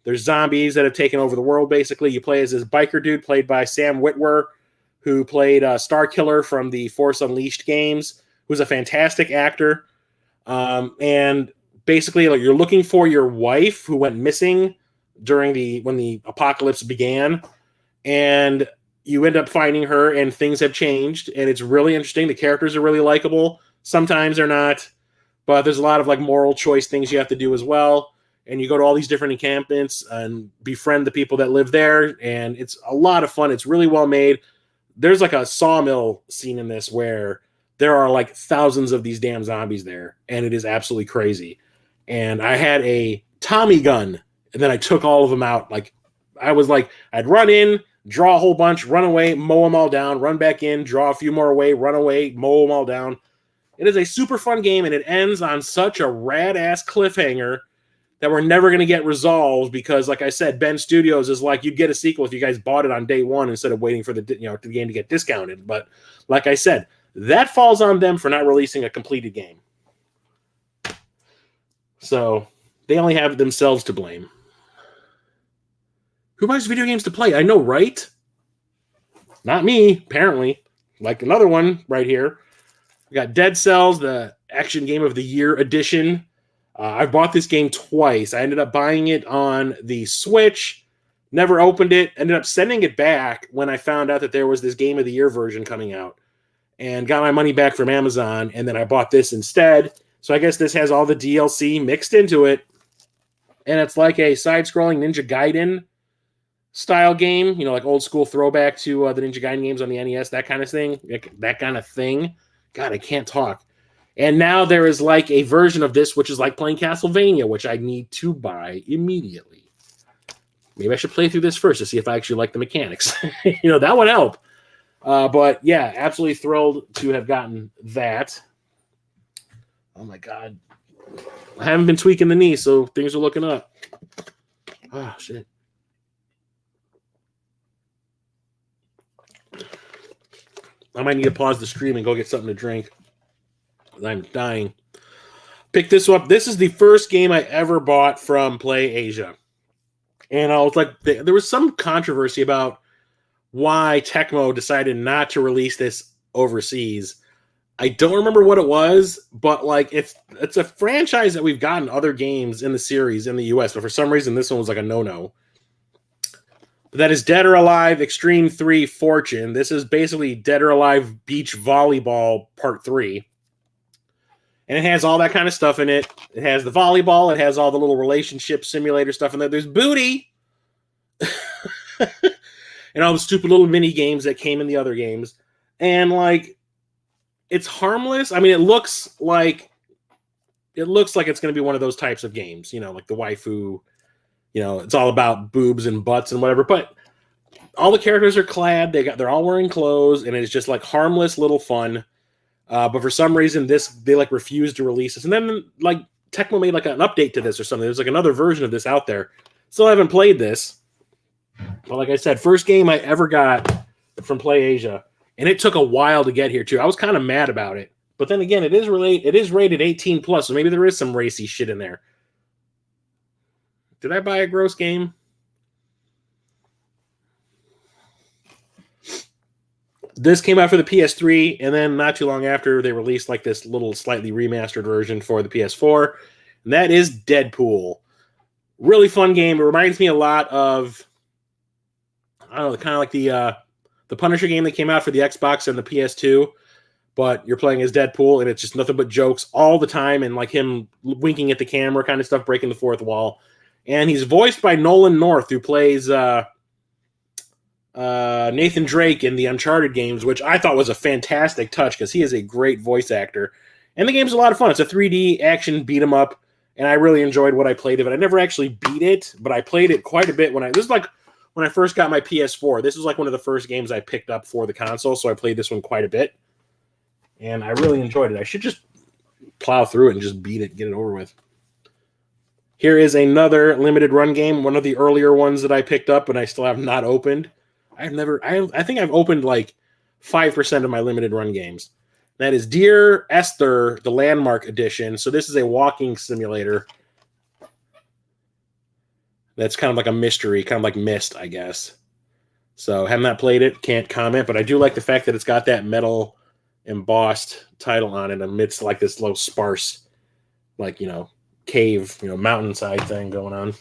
There's zombies that have taken over the world, basically. You play as this biker dude played by Sam Witwer, who played Starkiller from the Force Unleashed games, who's a fantastic actor. And basically, like, you're looking for your wife who went missing when the apocalypse began. And you end up finding her, and things have changed. And it's really interesting. The characters are really likable. Sometimes they're not. But there's a lot of like moral choice things you have to do as well. And you go to all these different encampments and befriend the people that live there. And it's a lot of fun. It's really well made. There's like a sawmill scene in this where there are like thousands of these damn zombies there. And it is absolutely crazy. And I had a Tommy gun. And then I took all of them out. Like I'd run in, draw a whole bunch, run away, mow them all down, run back in, draw a few more away, run away, mow them all down. It is a super fun game, and it ends on such a rad-ass cliffhanger that we're never going to get resolved because, like I said, Ben Studios is like, you'd get a sequel if you guys bought it on day one instead of waiting for the game to get discounted. But like I said, that falls on them for not releasing a completed game. So they only have themselves to blame. Who buys video games to play? I know, right? Not me, apparently. Like another one right here. We got Dead Cells, the Action Game of the Year edition. I bought this game twice. I ended up buying it on the Switch, never opened it, ended up sending it back when I found out that there was this Game of the Year version coming out, and got my money back from Amazon, and then I bought this instead. So I guess this has all the DLC mixed into it, and it's like a side-scrolling Ninja Gaiden style game, like old school throwback to the Ninja Gaiden games on the NES, that kind of thing. God, I can't talk. And now there is like a version of this, which is like playing Castlevania, which I need to buy immediately. Maybe I should play through this first to see if I actually like the mechanics. That would help. But yeah, absolutely thrilled to have gotten that. Oh my God. I haven't been tweaking the knee, so things are looking up. Oh, shit. I might need to pause the stream and go get something to drink. I'm dying. Pick this up. This is the first game I ever bought from Play Asia. And I was like, there was some controversy about why Tecmo decided not to release this overseas. I don't remember what it was, but like it's a franchise that we've gotten other games in the series in the US, but for some reason this one was like a no-no. That is Dead or Alive Extreme 3 Fortune. This is basically Dead or Alive Beach Volleyball Part 3. And it has all that kind of stuff in it. It has the volleyball. It has all the little relationship simulator stuff in there. There's booty. And all the stupid little mini games that came in the other games. And like, it's harmless. I mean, it looks like it's going to be one of those types of games, like the waifu. It's all about boobs and butts and whatever, but all the characters are clad. They're all wearing clothes, and it's just like harmless little fun. But for some reason, they like refused to release this. And then like Tecmo made like an update to this or something. There's like another version of this out there. Still haven't played this. But like I said, first game I ever got from Play Asia, and it took a while to get here too. I was kind of mad about it, but then again, it is rated 18 plus, so maybe there is some racy shit in there. Did I buy a gross game? This came out for the PS3, and then not too long after, they released like this little slightly remastered version for the PS4, and that is Deadpool. Really fun game. It reminds me a lot of, I don't know, kind of like the Punisher game that came out for the Xbox and the PS2, but you're playing as Deadpool, and it's just nothing but jokes all the time, and like him winking at the camera kind of stuff, breaking the fourth wall. And he's voiced by Nolan North, who plays Nathan Drake in the Uncharted games, which I thought was a fantastic touch because he is a great voice actor. And the game's a lot of fun. It's a 3D action beat 'em up, and I really enjoyed what I played of it. I never actually beat it, but I played it quite a bit this is like when I first got my PS4. This was like one of the first games I picked up for the console, so I played this one quite a bit. And I really enjoyed it. I should just plow through it and just beat it, get it over with. Here is another limited run game, one of the earlier ones that I picked up and I still have not opened. I think I've opened like 5% of my limited run games. That is Dear Esther, the Landmark Edition. So this is a walking simulator. That's kind of like a mystery, kind of like Myst, I guess. So have not played it, can't comment, but I do like the fact that it's got that metal embossed title on it amidst like this little sparse, like, cave, mountainside thing going on.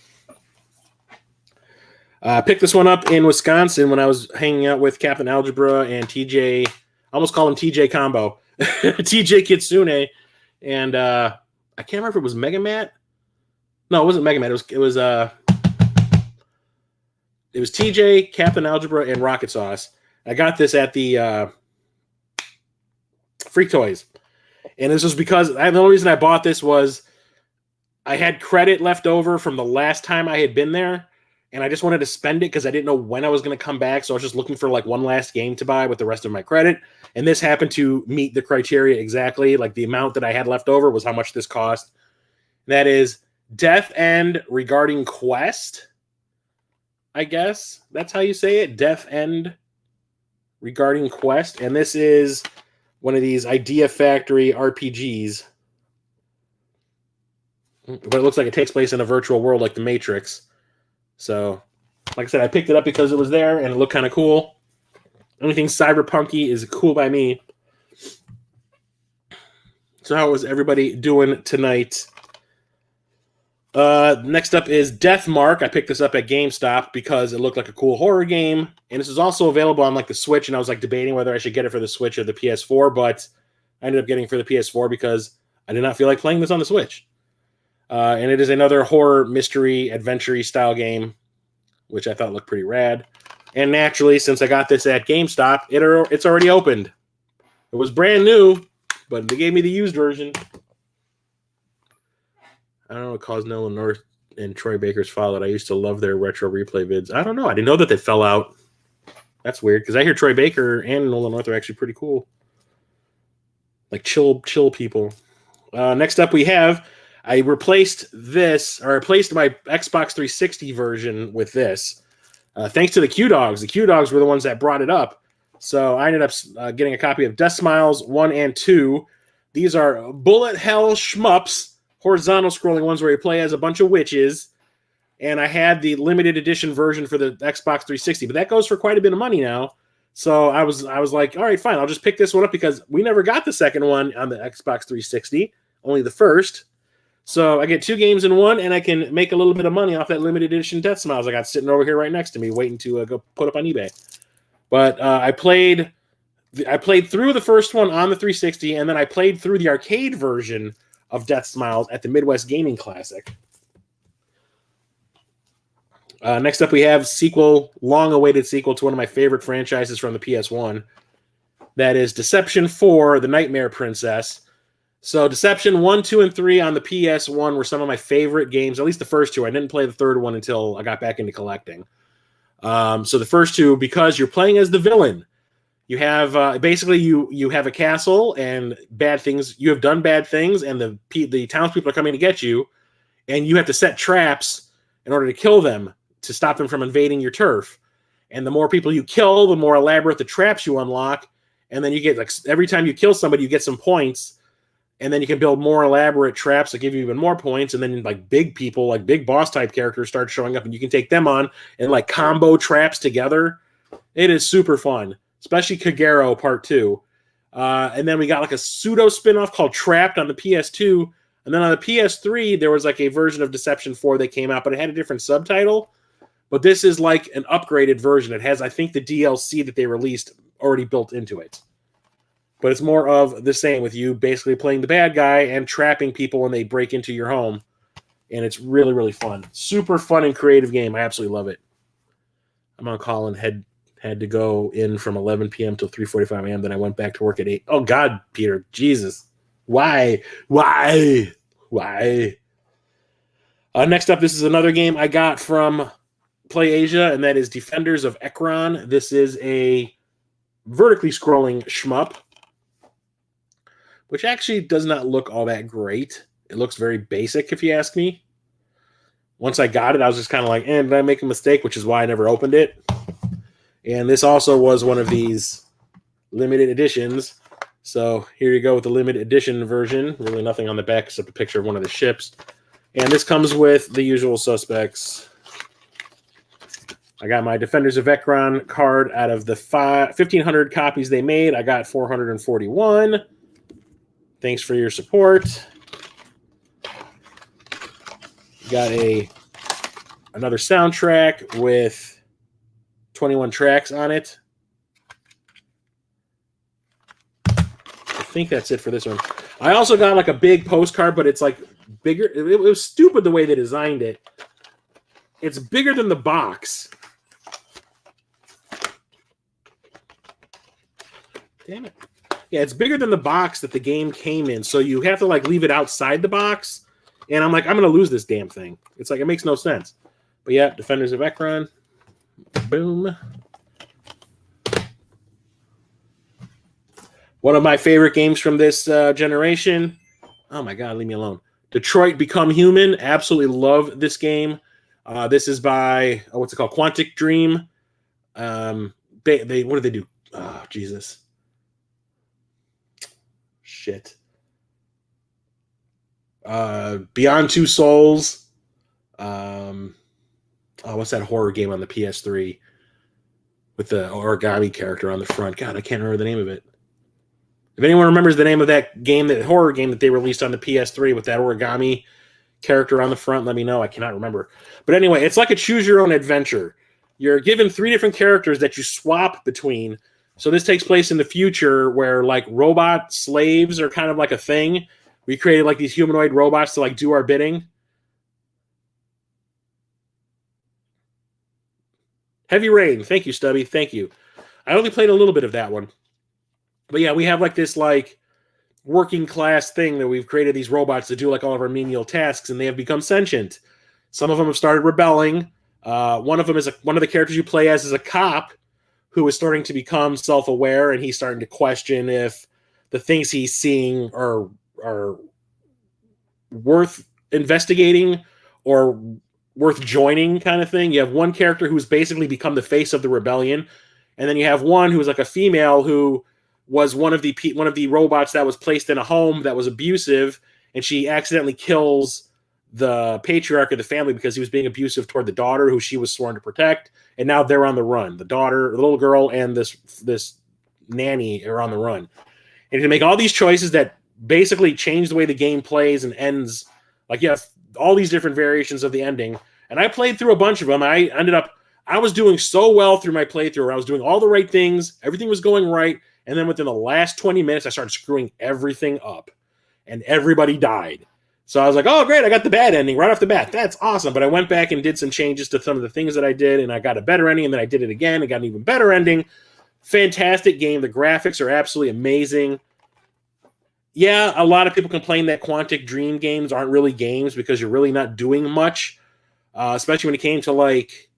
I picked this one up in Wisconsin when I was hanging out with Captain Algebra and TJ. I almost call him TJ Combo. TJ Kitsune. And I can't remember if it was Mega Mat. No, it wasn't Mega Mat. It was TJ, Captain Algebra, and Rocket Sauce. I got this at the Freak Toys. And this was because the only reason I bought this was I had credit left over from the last time I had been there, and I just wanted to spend it because I didn't know when I was going to come back, so I was just looking for like one last game to buy with the rest of my credit, and this happened to meet the criteria exactly. Like the amount that I had left over was how much this cost. That is Death End Regarding Quest, I guess. That's how you say it, Death End Regarding Quest, and this is one of these Idea Factory RPGs. But it looks like it takes place in a virtual world like The Matrix. So, like I said, I picked it up because it was there and it looked kind of cool. Anything cyberpunky is cool by me. So how was everybody doing tonight? Next up is Deathmark. I picked this up at GameStop because it looked like a cool horror game. And this is also available on like the Switch, and I was like debating whether I should get it for the Switch or the PS4, but I ended up getting it for the PS4 because I did not feel like playing this on the Switch. And it is another horror, mystery, adventure style game, which I thought looked pretty rad. And naturally, since I got this at GameStop, it's already opened. It was brand new, but they gave me the used version. I don't know what caused Nolan North and Troy Baker's followed. I used to love their retro replay vids. I don't know. I didn't know that they fell out. That's weird, because I hear Troy Baker and Nolan North are actually pretty cool. Like chill people. Next up we have... I replaced my Xbox 360 version with this. Thanks to the Q-Dogs. The Q-Dogs were the ones that brought it up. So I ended up getting a copy of Death Smiles 1 and 2. These are bullet hell shmups, horizontal scrolling ones where you play as a bunch of witches. And I had the limited edition version for the Xbox 360, but that goes for quite a bit of money now. So I was like, all right, fine. I'll just pick this one up because we never got the second one on the Xbox 360, only the first. So I get 2 games in one, and I can make a little bit of money off that limited edition Death Smiles I got sitting over here right next to me, waiting to go put up on eBay. But I played through the first one on the 360, and then I played through the arcade version of Death Smiles at the Midwest Gaming Classic. Next up, we have long-awaited sequel to one of my favorite franchises from the PS1. That is Deception 4: The Nightmare Princess. So Deception 1, 2, and 3 on the PS1 were some of my favorite games, at least the first 2. I didn't play the third one until I got back into collecting. So the first 2, because you're playing as the villain. You have basically you have a castle and bad things. You have done bad things, and the townspeople are coming to get you, and you have to set traps in order to kill them to stop them from invading your turf. And the more people you kill, the more elaborate the traps you unlock, and then you get like every time you kill somebody, you get some points. And then you can build more elaborate traps that give you even more points. And then like big people, like big boss type characters start showing up, and you can take them on and like combo traps together. It is super fun, especially Kagero Part 2. And then we got like a pseudo spinoff called Trapped on the PS2. And then on the PS3, there was like a version of Deception 4 that came out, but it had a different subtitle. But this is like an upgraded version. It has, I think, the DLC that they released already built into it. but it's more of the same with you basically playing the bad guy and trapping people when they break into your home. And it's really, really fun. Super fun and creative game. I absolutely love it. I'm on call and had to go in from 11 p.m. till 3:45 a.m. Then I went back to work at 8. Oh, God, Peter. Jesus. Why? Next up, this is another game I got from PlayAsia, and that is Defenders of Ekron. This is a vertically scrolling shmup, which actually does not look all that great. It looks very basic, if you ask me. Once I got it, I was just kind of like, did I make a mistake? Which is why I never opened it. And this also was one of these limited editions. So here you go with the limited edition version. Really nothing on the back except a picture of one of the ships. And this comes with the usual suspects. I got my Defenders of Ekron card out of the 1,500 copies they made. I got 441. Thanks for your support. Got another soundtrack with 21 tracks on it. I think that's it for this one. I also got like a big postcard, but it's like bigger. It was stupid the way they designed it. It's bigger than the box. Damn it. Yeah, it's bigger than the box that the game came in. So you have to like leave it outside the box. And I'm like, I'm going to lose this damn thing. It's like, it makes no sense. But yeah, Defenders of Ekron. Boom. One of my favorite games from this generation. Oh my God, leave me alone. Detroit Become Human. Absolutely love this game. This is by, what's it called? Quantic Dream. What did they do? Oh, Jesus. Shit. Beyond Two Souls. What's that horror game on the PS3 with the origami character on the front? God, I can't remember the name of it. If anyone remembers the name of that game, that horror game that they released on the PS3 with that origami character on the front, let me know. I cannot remember. But anyway, it's like a choose your own adventure. You're given 3 different characters that you swap between. So this takes place in the future where like robot slaves are kind of like a thing. We created like these humanoid robots to like do our bidding. Heavy Rain. Thank you, Stubby. Thank you. I only played a little bit of that one. But yeah, we have like this like working class thing that we've created these robots to do like all of our menial tasks, and they have become sentient. Some of them have started rebelling. One of them is one of the characters you play as is a cop who is starting to become self-aware, and he's starting to question if the things he's seeing are worth investigating or worth joining, kind of thing. You have one character who's basically become the face of the rebellion, and then you have one who's like a female who was one of the robots that was placed in a home that was abusive, and she accidentally kills the patriarch of the family because he was being abusive toward the daughter who she was sworn to protect, and now they're on the run. The daughter, the little girl, and this nanny are on the run. And you make all these choices that basically change the way the game plays and ends. Like you have all these different variations of the ending. And I played through a bunch of them. I was doing so well through my playthrough. I was doing all the right things. Everything was going right. And then within the last 20 minutes, I started screwing everything up. And everybody died. So I was like, oh, great, I got the bad ending right off the bat. That's awesome. But I went back and did some changes to some of the things that I did, and I got a better ending, and then I did it again and got an even better ending. Fantastic game. The graphics are absolutely amazing. Yeah, a lot of people complain that Quantic Dream games aren't really games because you're really not doing much, especially when it came to like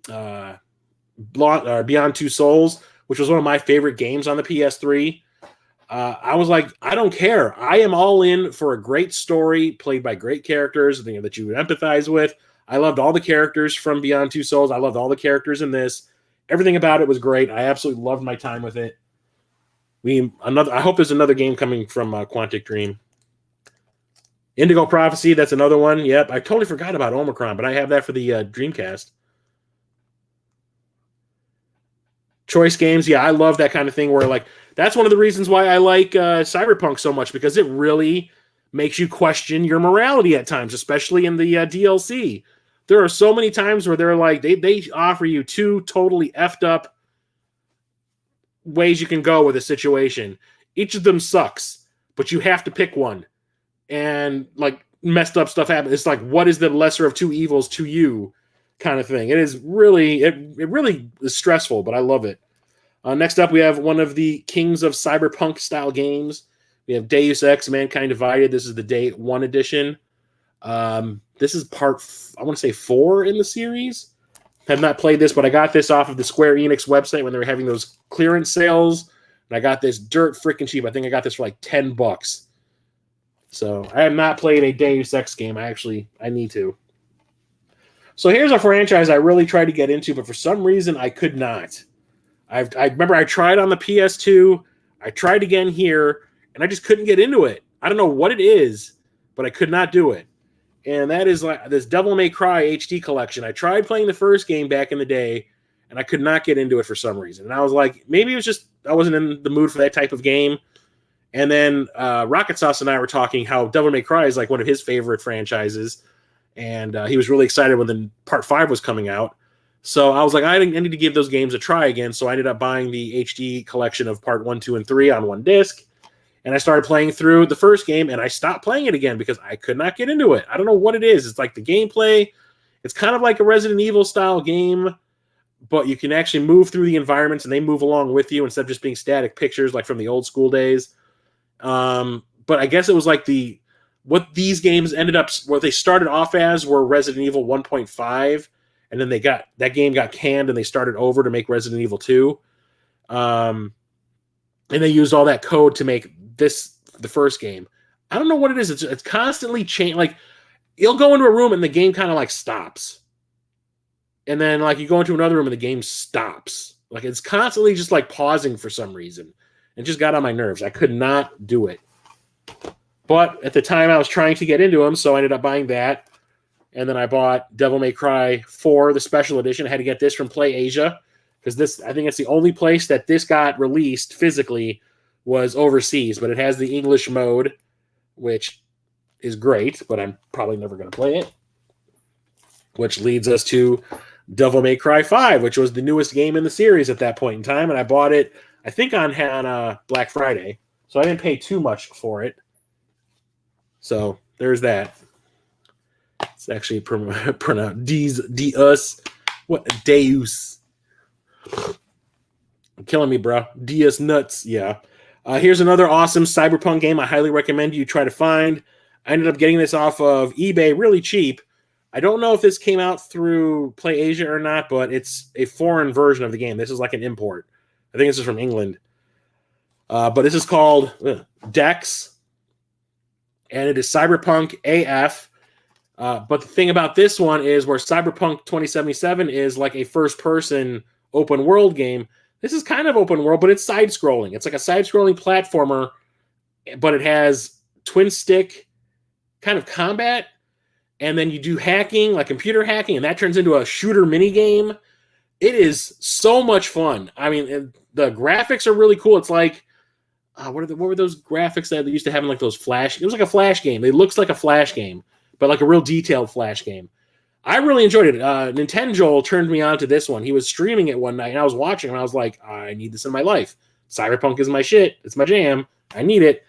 Beyond Two Souls, which was one of my favorite games on the PS3. I was like, I don't care. I am all in for a great story played by great characters that you would empathize with. I loved all the characters from Beyond Two Souls. I loved all the characters in this. Everything about it was great. I absolutely loved my time with it. I hope there's another game coming from Quantic Dream. Indigo Prophecy, that's another one. Yep, I totally forgot about Omicron, but I have that for the Dreamcast. Choice games, yeah, I love that kind of thing where like that's one of the reasons why I like Cyberpunk so much, because it really makes you question your morality at times, especially in the DLC. There are so many times where they're like they offer you 2 totally effed up ways you can go with a situation. Each of them sucks, but you have to pick one. And like messed up stuff happens. It's like, what is the lesser of two evils to you kind of thing. It is really, it really is stressful, but I love it. Next up, we have one of the kings of cyberpunk style games. We have Deus Ex Mankind Divided. This is the Day 1 edition. This is part, I want to say 4 in the series. Have not played this, but I got this off of the Square Enix website when they were having those clearance sales. And I got this dirt freaking cheap. I think I got this for like $10. So I have not played a Deus Ex game. I need to. So here's a franchise I really tried to get into, but for some reason I could not. I remember I tried on the PS2. I tried again here, and I just couldn't get into it. I don't know what it is, but I could not do it. And that is like this Devil May Cry HD collection. I tried playing the first game back in the day, and I could not get into it for some reason. And I was like, maybe it was just I wasn't in the mood for that type of game. And then Rocket Sauce and I were talking how Devil May Cry is like one of his favorite franchises. And he was really excited when the Part 5 was coming out. So I was like, I need to give those games a try again. So I ended up buying the HD collection of Part 1, 2, and 3 on one disc. And I started playing through the first game, and I stopped playing it again because I could not get into it. I don't know what it is. It's like the gameplay. It's kind of like a Resident Evil style game, but you can actually move through the environments, and they move along with you instead of just being static pictures like from the old school days. But I guess it was like what these games ended up, what they started off as were Resident Evil 1.5, and then that game got canned, and they started over to make Resident Evil 2. And they used all that code to make the first game. I don't know what it is. It's constantly changing. Like, you'll go into a room and the game kind of like stops. And then like you go into another room and the game stops. Like, it's constantly just like pausing for some reason. It just got on my nerves. I could not do it. But at the time I was trying to get into them, so I ended up buying that. And then I bought Devil May Cry 4, the special edition. I had to get this from PlayAsia, because I think it's the only place that this got released physically was overseas. But it has the English mode, which is great, but I'm probably never going to play it. Which leads us to Devil May Cry 5, which was the newest game in the series at that point in time. And I bought it, I think, on Black Friday. So I didn't pay too much for it. So there's that. It's actually pronounced Deus. What? Deus. You're killing me, bro. Deus nuts. Yeah. Here's another awesome cyberpunk game I highly recommend you try to find. I ended up getting this off of eBay really cheap. I don't know if this came out through PlayAsia or not, but it's a foreign version of the game. This is like an import. I think this is from England. But this is called Dex, and it is Cyberpunk AF. But the thing about this one is where Cyberpunk 2077 is like a first-person open world game. This is kind of open world, but it's side-scrolling. It's like a side-scrolling platformer, but it has twin-stick kind of combat, and then you do hacking, like computer hacking, and that turns into a shooter mini-game. It is so much fun. I mean, the graphics are really cool. It's like, what were those graphics that they used to have in like those Flash? It was like a Flash game. It looks like a Flash game, but like a real detailed Flash game. I really enjoyed it. Nintendo turned me on to this one. He was streaming it one night, and I was watching, and I was like, I need this in my life. Cyberpunk is my shit. It's my jam. I need it.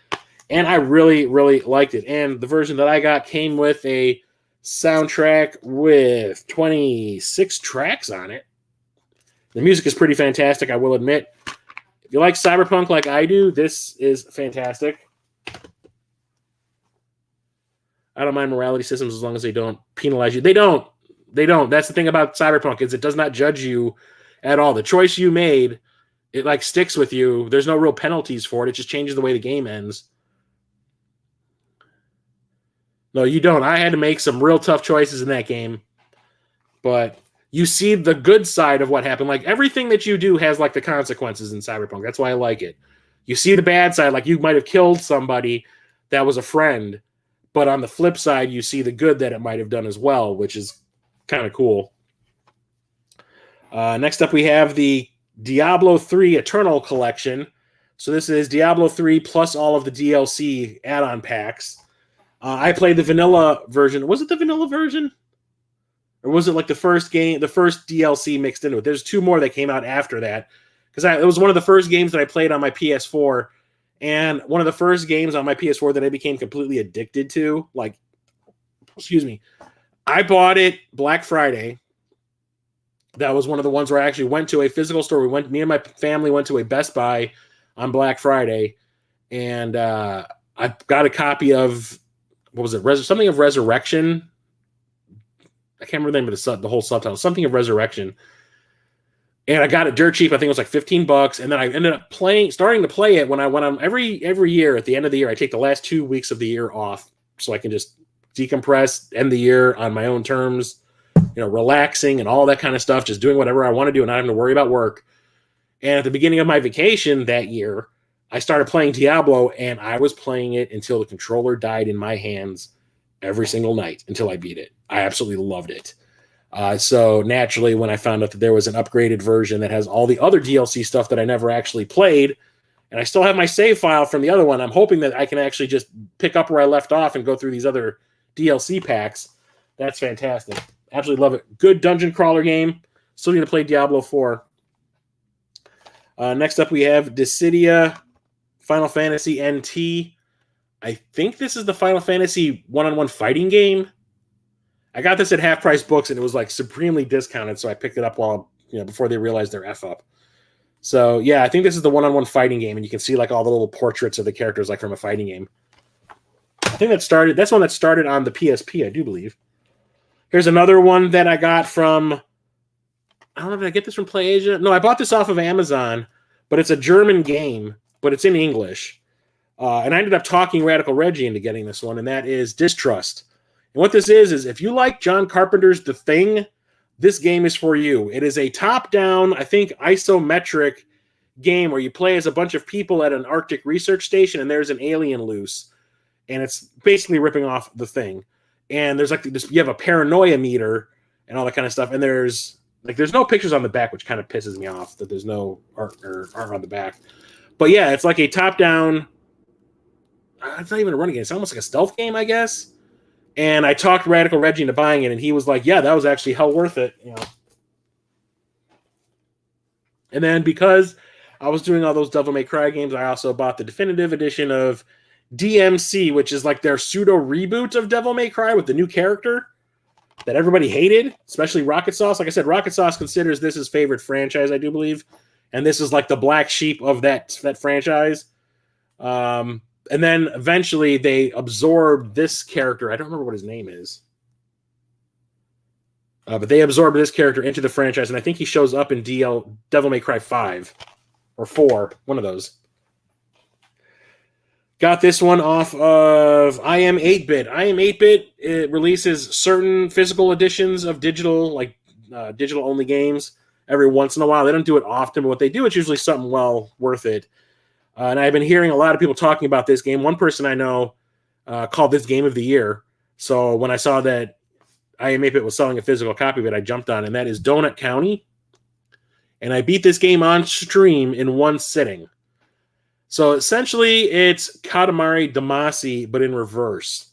And I really, really liked it. And the version that I got came with a soundtrack with 26 tracks on it. The music is pretty fantastic, I will admit. If you like Cyberpunk like I do, this is fantastic. I don't mind morality systems as long as they don't penalize you. They don't. That's the thing about Cyberpunk, is it does not judge you at all. The choice you made, it like sticks with you. There's no real penalties for it. It just changes the way the game ends. No, you don't. I had to make some real tough choices in that game. But you see the good side of what happened. Like, everything that you do has like the consequences in Cyberpunk. That's why I like it. You see the bad side, like you might have killed somebody that was a friend, but on the flip side, you see the good that it might have done as well, which is kind of cool. Next up, we have the Diablo 3 Eternal Collection. So this is Diablo 3 plus all of the DLC add-on packs. I played the vanilla version. Was it the vanilla version? Or was it like the first game, the first DLC mixed into it? There's 2 more that came out after that. Because it was one of the first games that I played on my PS4. And one of the first games on my PS4 that I became completely addicted to, like, excuse me, I bought it Black Friday. That was one of the ones where I actually went to a physical store. Me and my family went to a Best Buy on Black Friday, and I got a copy of, what was it? Something of Resurrection. I can't remember the whole subtitle. Something of Resurrection. And I got it dirt cheap. I think it was like $15. And then I ended up starting to play it when I'm every year at the end of the year. I take the last 2 weeks of the year off so I can just decompress, end the year on my own terms, relaxing and all that kind of stuff, just doing whatever I want to do and not having to worry about work. And at the beginning of my vacation that year, I started playing Diablo, and I was playing it until the controller died in my hands every single night until I beat it. I absolutely loved it. So naturally, when I found out that there was an upgraded version that has all the other DLC stuff that I never actually played, and I still have my save file from the other one, I'm hoping that I can actually just pick up where I left off and go through these other DLC packs. That's fantastic. Absolutely love it. Good dungeon crawler game. Still need to play Diablo 4. Next up, we have Dissidia Final Fantasy NT. I think this is the Final Fantasy one-on-one fighting game. I got this at Half Price Books, and it was like supremely discounted, so I picked it up before they realized their F up. So yeah, I think this is the one-on-one fighting game, and you can see like all the little portraits of the characters like from a fighting game. I think that's one that started on the PSP, I do believe. Here's another one that I got from, I don't know, did I get this from PlayAsia? No, I bought this off of Amazon, but it's a German game, but it's in English. And I ended up talking Radical Reggie into getting this one, and that is Distrust. And what this is if you like John Carpenter's The Thing, this game is for you. It is a top-down, I think, isometric game where you play as a bunch of people at an Arctic research station, and there's an alien loose. And it's basically ripping off The Thing. And there's like this, you have a paranoia meter and all that kind of stuff. And there's no pictures on the back, which kind of pisses me off that there's no art on the back. But yeah, it's like a top-down. It's not even a running game. It's almost like a stealth game, I guess. And I talked Radical Reggie into buying it, and he was like, "Yeah, that was actually hell worth it." And then because I was doing all those Devil May Cry games, I also bought the definitive edition of DMC, which is like their pseudo reboot of Devil May Cry with the new character that everybody hated, especially Rocket Sauce. Like I said, Rocket Sauce considers this his favorite franchise, I do believe, and this is like the black sheep of that franchise. And then eventually they absorbed this character. I don't remember what his name is, but they absorbed this character into the franchise, and I think he shows up in Devil May Cry 5 or 4, one of those. Got this one off of I Am 8-Bit. I Am 8-Bit, it releases certain physical editions of digital only games every once in a while. They don't do it often, but what they do, it's usually something well worth it. And I've been hearing a lot of people talking about this game. One person I know called this Game of the Year. So when I saw that I Am 8-Bit was selling a physical copy of it, I jumped on, and that is Donut County. And I beat this game on stream in one sitting. So essentially, it's Katamari Damacy, but in reverse.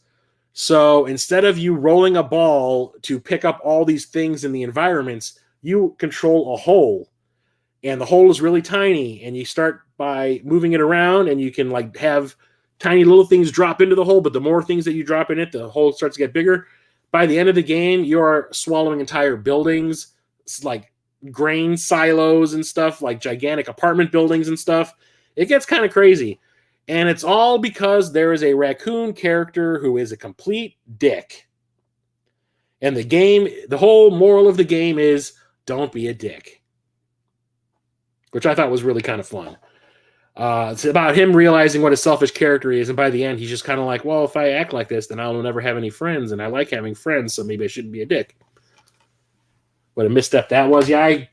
So instead of you rolling a ball to pick up all these things in the environments, you control a hole. And the hole is really tiny, and you start by moving it around, and you can like have tiny little things drop into the hole, but the more things that you drop in it, the hole starts to get bigger. By the end of the game, you're swallowing entire buildings, like grain silos and stuff, like gigantic apartment buildings and stuff. It gets kind of crazy. And it's all because there is a raccoon character who is a complete dick. And the whole moral of the game is don't be a dick. Which I thought was really kind of fun. It's about him realizing what a selfish character is, and by the end, he's just kind of like, well, if I act like this, then I'll never have any friends, and I like having friends, so maybe I shouldn't be a dick. What a misstep that was. Yeah,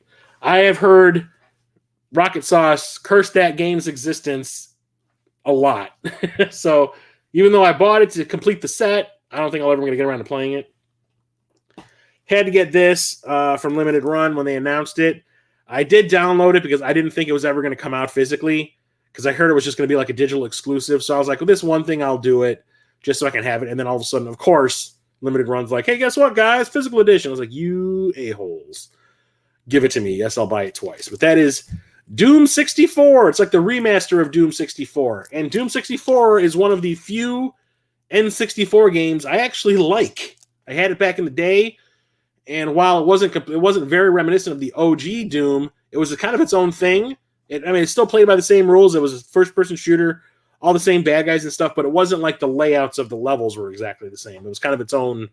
I have heard Rocket Sauce curse that game's existence a lot. So even though I bought it to complete the set, I don't think I'll ever going to get around to playing it. Had to get this from Limited Run when they announced it. I did download it because I didn't think it was ever going to come out physically, because I heard it was just going to be like a digital exclusive. So I was like, well, this one thing, I'll do it just so I can have it. And then all of a sudden, of course, Limited Run's like, hey, guess what, guys? Physical edition. I was like, you a-holes. Give it to me. Yes, I'll buy it twice. But that is Doom 64. It's like the remaster of Doom 64. And Doom 64 is one of the few N64 games I actually like. I had it back in the day, and while it wasn't very reminiscent of the OG Doom, it was kind of its own thing. It's still played by the same rules. It was a first-person shooter, all the same bad guys and stuff, but it wasn't like the layouts of the levels were exactly the same. It was kind of its own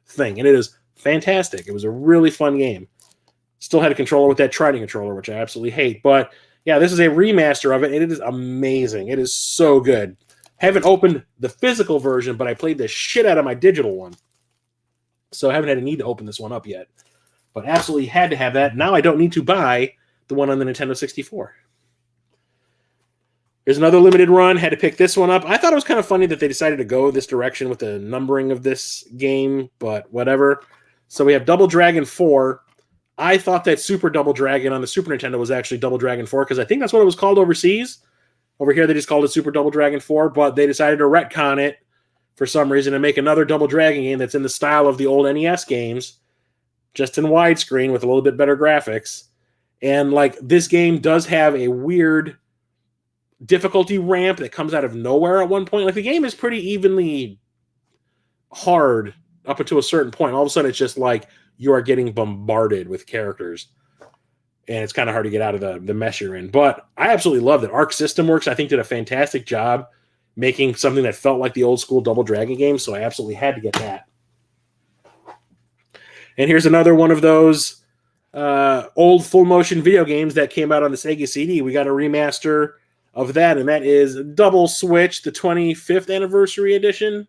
thing, and it is fantastic. It was a really fun game. Still had a controller with that Trident controller, which I absolutely hate. But yeah, this is a remaster of it, and it is amazing. It is so good. Haven't opened the physical version, but I played the shit out of my digital one. So I haven't had a need to open this one up yet. But absolutely had to have that. Now I don't need to buy the one on the Nintendo 64. There's another limited run. Had to pick this one up. I thought it was kind of funny that they decided to go this direction with the numbering of this game, but whatever. So we have Double Dragon 4. I thought that Super Double Dragon on the Super Nintendo was actually Double Dragon 4 because I think that's what it was called overseas. Over here, they just called it Super Double Dragon 4, but they decided to retcon it for some reason and make another Double Dragon game that's in the style of the old NES games, just in widescreen with a little bit better graphics. And like this game does have a weird difficulty ramp that comes out of nowhere at one point. Like the game is pretty evenly hard up until a certain point. All of a sudden, it's just like you are getting bombarded with characters, and it's kind of hard to get out of the mess you're in. But I absolutely love it. Arc System Works, I think, did a fantastic job making something that felt like the old school Double Dragon game, so I absolutely had to get that. And here's another one of those old full-motion video games that came out on the Sega CD. We got a remaster of that, and that is Double Switch, the 25th anniversary edition.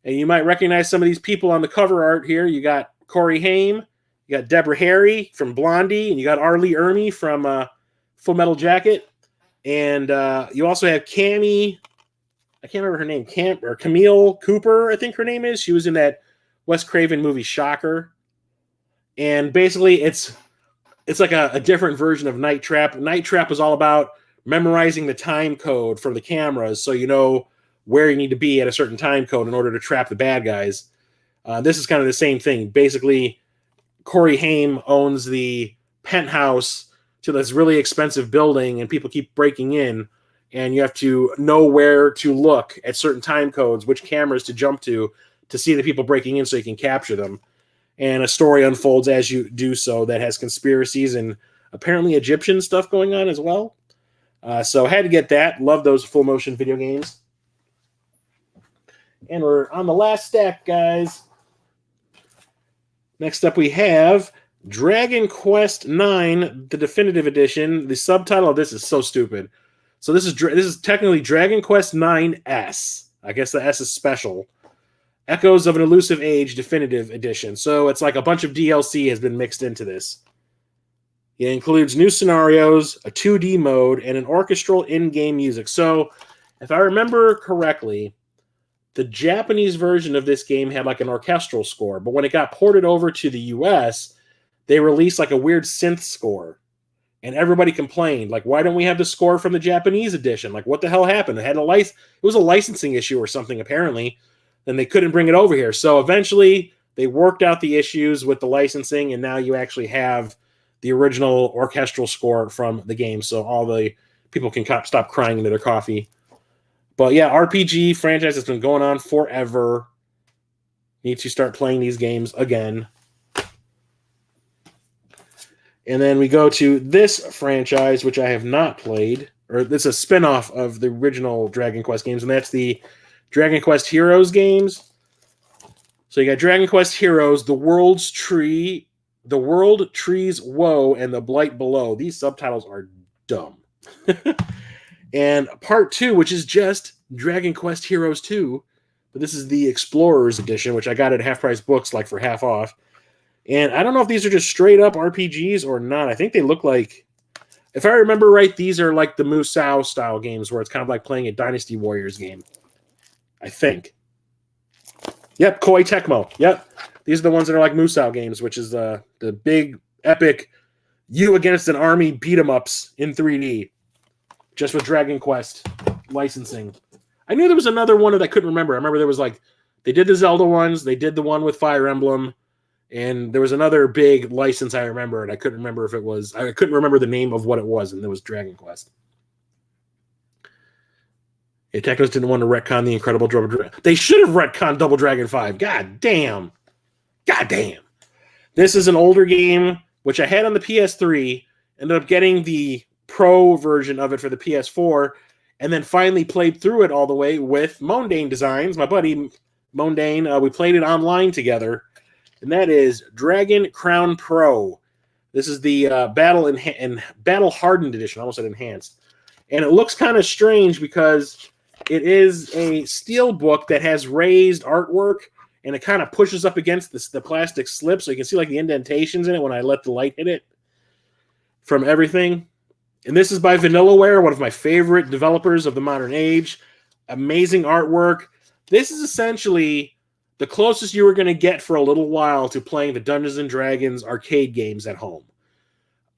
And you might recognize some of these people on the cover art here. You got Corey Haim, you got Deborah Harry from Blondie, and you got Arlie Ermy from Full Metal Jacket. And you also have Cammy, I can't remember her name, Camille Cooper, I think her name is. She was in that Wes Craven movie Shocker. And basically it's like a different version of Night Trap. Night Trap is all about memorizing the time code for the cameras so you know where you need to be at a certain time code in order to trap the bad guys. This is kind of the same thing. Basically, Corey Haim owns the penthouse to this really expensive building, and people keep breaking in, and you have to know where to look at certain time codes, which cameras to jump to see the people breaking in so you can capture them. And a story unfolds as you do so that has conspiracies and apparently Egyptian stuff going on as well. So I had to get that. Love those full motion video games. And we're on the last stack, guys. Next up we have Dragon Quest IX, the definitive edition. The subtitle of this is so stupid. So this is technically Dragon Quest IX S. I guess the S is special. Echoes of an Elusive Age definitive edition. So it's like a bunch of DLC has been mixed into this. It includes new scenarios, a 2D mode, and an orchestral in-game music. So if I remember correctly, the Japanese version of this game had like an orchestral score, but when it got ported over to the US, they released like a weird synth score. And everybody complained, like, why don't we have the score from the Japanese edition? Like, what the hell happened? It was a licensing issue or something, apparently, and they couldn't bring it over here. So eventually, they worked out the issues with the licensing, and now you actually have the original orchestral score from the game, so all the people can stop crying into their coffee. But yeah, RPG franchise has been going on forever. Need to start playing these games again. And then we go to this franchise, which I have not played, or it's a spin-off of the original Dragon Quest games, and that's the Dragon Quest Heroes games. So you got Dragon Quest Heroes, The World Trees Woe, and The Blight Below. These subtitles are dumb. And part 2, which is just Dragon Quest Heroes 2, but this is the Explorers edition, which I got at Half Price Books like for half off. And I don't know if these are just straight up RPGs or not. I think they look like, if I remember right, these are like the Musou style games where it's kind of like playing a Dynasty Warriors game. I think. Yep, Koei Tecmo. Yep. These are the ones that are like Musou games, which is the big, epic, you against an army beat-em-ups in 3D. Just with Dragon Quest licensing. I knew there was another one that I couldn't remember. I remember there was like, they did the Zelda ones, they did the one with Fire Emblem, And there was another big license I remember, and I couldn't remember the name of what it was, and it was Dragon Quest. Yeah, Technos didn't want to retcon the Incredible Double Dragon. They should have retconned Double Dragon 5. God damn. God damn. This is an older game, which I had on the PS3, ended up getting the Pro version of it for the PS4, and then finally played through it all the way with Mondane Designs, my buddy Mondane. We played it online together, and that is Dragon Crown Pro. This is the Battle Hardened edition. I almost said enhanced. And it looks kind of strange because it is a steel book that has raised artwork, and it kind of pushes up against the plastic slip, so you can see like the indentations in it when I let the light hit it from everything. And this is by Vanillaware, one of my favorite developers of the modern age. Amazing artwork. This is essentially the closest you were going to get for a little while to playing the Dungeons and Dragons arcade games at home.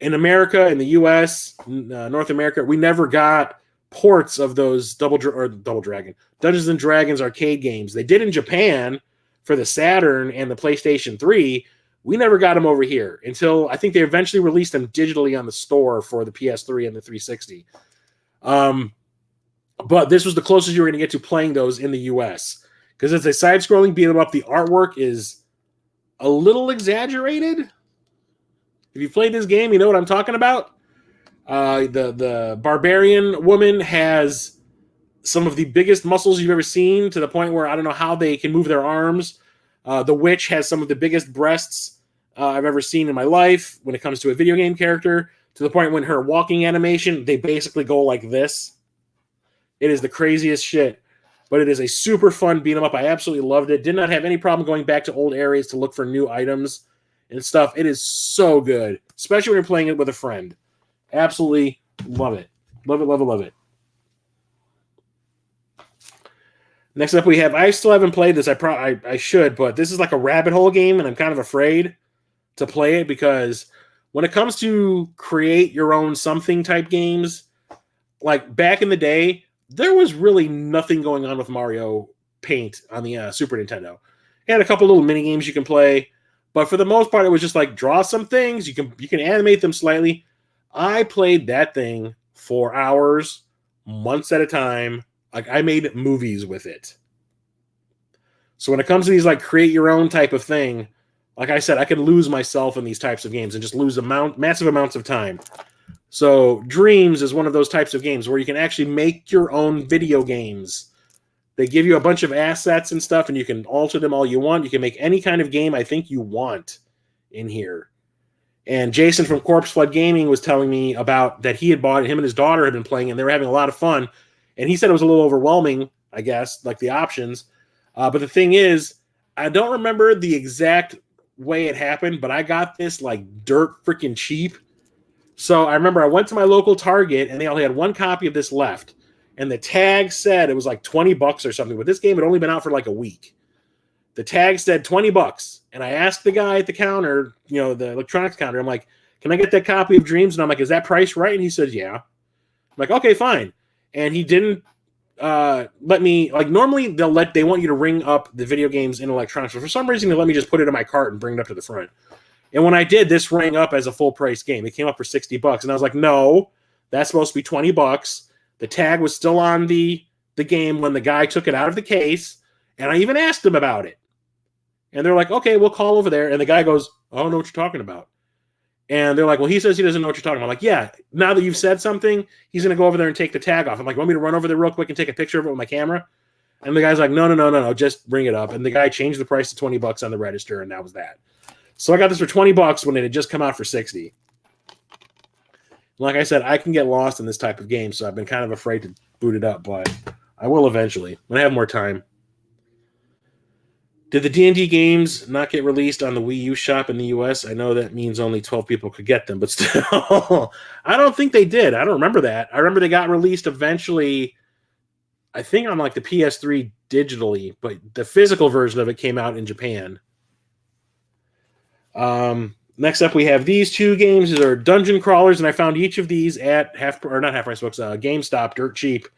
In America, in the US, North America, we never got ports of those Dungeons and Dragons arcade games. They did in Japan for the Saturn and the PlayStation 3. We never got them over here until I think they eventually released them digitally on the store for the PS3 and the 360. But this was the closest you were going to get to playing those in the US. Because it's a side-scrolling beat-em-up, the artwork is a little exaggerated. If you played this game, you know what I'm talking about. The barbarian woman has some of the biggest muscles you've ever seen, to the point where I don't know how they can move their arms. The witch has some of the biggest breasts I've ever seen in my life when it comes to a video game character, to the point when her walking animation, they basically go like this. It is the craziest shit, but it is a super fun beat 'em up. I absolutely loved it. Did not have any problem going back to old areas to look for new items and stuff. It is so good, especially when you're playing it with a friend. Absolutely love it. Love it, love it, love it. Next up we have, I still haven't played this. I should, but this is like a rabbit hole game, and I'm kind of afraid to play it because when it comes to create your own something type games, like back in the day, there was really nothing going on with Mario Paint on the Super Nintendo. It had a couple little mini games you can play, but for the most part, it was just like draw some things. You can animate them slightly. I played that thing for hours, months at a time. Like, I made movies with it. So when it comes to these like create your own type of thing, like I said, I could lose myself in these types of games and just lose massive amounts of time. So Dreams is one of those types of games where you can actually make your own video games. They give you a bunch of assets and stuff, and you can alter them all you want. You can make any kind of game I think you want in here. And Jason from Corpse Flood Gaming was telling me about that he had bought it. Him and his daughter had been playing, and they were having a lot of fun. And he said it was a little overwhelming, I guess, like the options. But the thing is, I don't remember the exact way it happened, but I got this like dirt freaking cheap. So I remember I went to my local Target, and they only had one copy of this left. And the tag said it was like $20 or something. But this game had only been out for like a week. The tag said $20. And I asked the guy at the counter, the electronics counter, I'm like, can I get that copy of Dreams? And I'm like, is that price right? And he said, yeah. I'm like, okay, fine. And he didn't let me, like, normally they want you to ring up the video games in electronics. But for some reason, they let me just put it in my cart and bring it up to the front. And when I did, this rang up as a full price game. It came up for $60. And I was like, no, that's supposed to be $20. The tag was still on the game when the guy took it out of the case. And I even asked him about it. And they're like, okay, we'll call over there. And the guy goes, I don't know what you're talking about. And they're like, well, he says he doesn't know what you're talking about. I'm like, yeah, now that you've said something, he's going to go over there and take the tag off. I'm like, want me to run over there real quick and take a picture of it with my camera? And the guy's like, no, just bring it up. And the guy changed the price to $20 on the register, and that was that. So I got this for $20 when it had just come out for $60. Like I said, I can get lost in this type of game, so I've been kind of afraid to boot it up, but I will eventually when I have more time. Did the D&D games not get released on the Wii U shop in the US? I know that means only 12 people could get them, but still, I don't think they did. I don't remember that. I remember they got released eventually, I think on like the PS3 digitally, but the physical version of it came out in Japan. Next up, we have these two games. These are dungeon crawlers, and I found each of these at not half price books, GameStop, dirt cheap.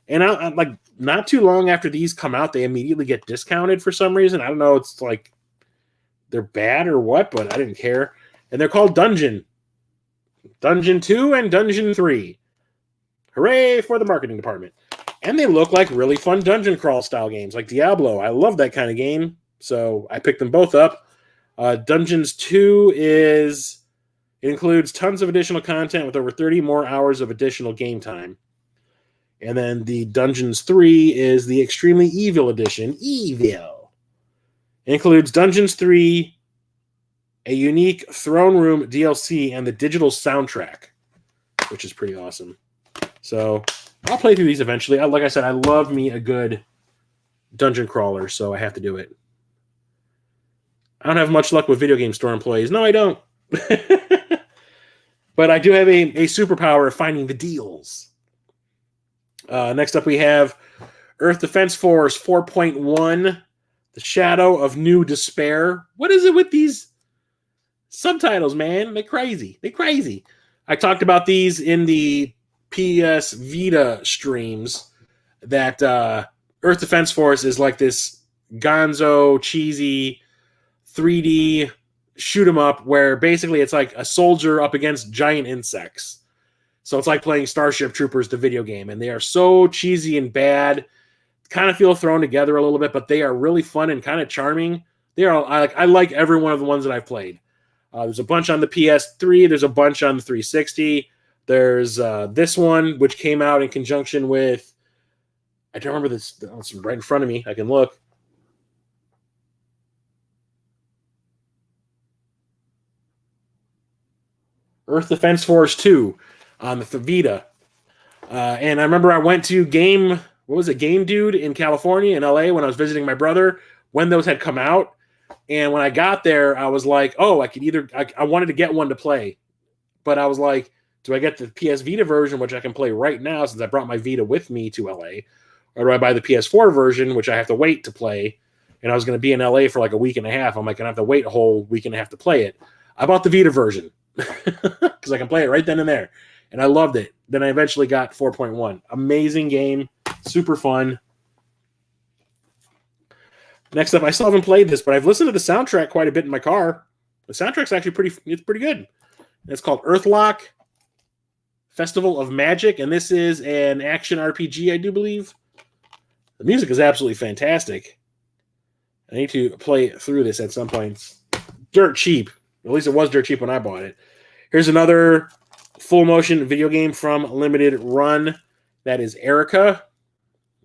And I like not too long after these come out, they immediately get discounted for some reason. I don't know. It's like they're bad or what, but I didn't care. And they're called Dungeon 2 and Dungeon 3. Hooray for the marketing department. And they look like really fun dungeon crawl style games like Diablo. I love that kind of game, so I picked them both up. Dungeons 2 it includes tons of additional content with over 30 more hours of additional game time. And then the Dungeons 3 is the Extremely Evil Edition. Evil. It includes Dungeons 3, a unique Throne Room DLC, and the digital soundtrack, which is pretty awesome. So I'll play through these eventually. Like I said, I love me a good dungeon crawler, so I have to do it. I don't have much luck with video game store employees. No, I don't. But I do have a superpower of finding the deals. Next up, we have Earth Defense Force 4.1, The Shadow of New Despair. What is it with these subtitles, man? They're crazy. I talked about these in the PS Vita streams, that Earth Defense Force is like this gonzo, cheesy 3D shoot 'em up where basically it's like a soldier up against giant insects. So it's like playing Starship Troopers, the video game, and they are so cheesy and bad. Kind of feel thrown together a little bit, but they are really fun and kind of charming. I like every one of the ones that I've played. There's a bunch on the PS3. There's a bunch on the 360. There's this one, which came out in conjunction with, I don't remember this. It's right in front of me. I can look. Earth Defense Force 2 on the Vita. And I remember I went to Game Dude in California, in LA, when I was visiting my brother, when those had come out. And when I got there, I was like, oh, I wanted to get one to play. But I was like, do I get the PS Vita version, which I can play right now since I brought my Vita with me to LA? Or do I buy the PS4 version, which I have to wait to play? And I was going to be in LA for like a week and a half. I'm like, I have to wait a whole week and a half to play it. I bought the Vita version because I can play it right then and there. And I loved it. Then I eventually got 4.1. Amazing game. Super fun. Next up, I still haven't played this, but I've listened to the soundtrack quite a bit in my car. The soundtrack's actually pretty good. It's called Earthlock Festival of Magic, and this is an action RPG, I do believe. The music is absolutely fantastic. I need to play through this at some point. It's dirt cheap. At least it was dirt cheap when I bought it. Here's another full motion video game from Limited Run. That is Erica.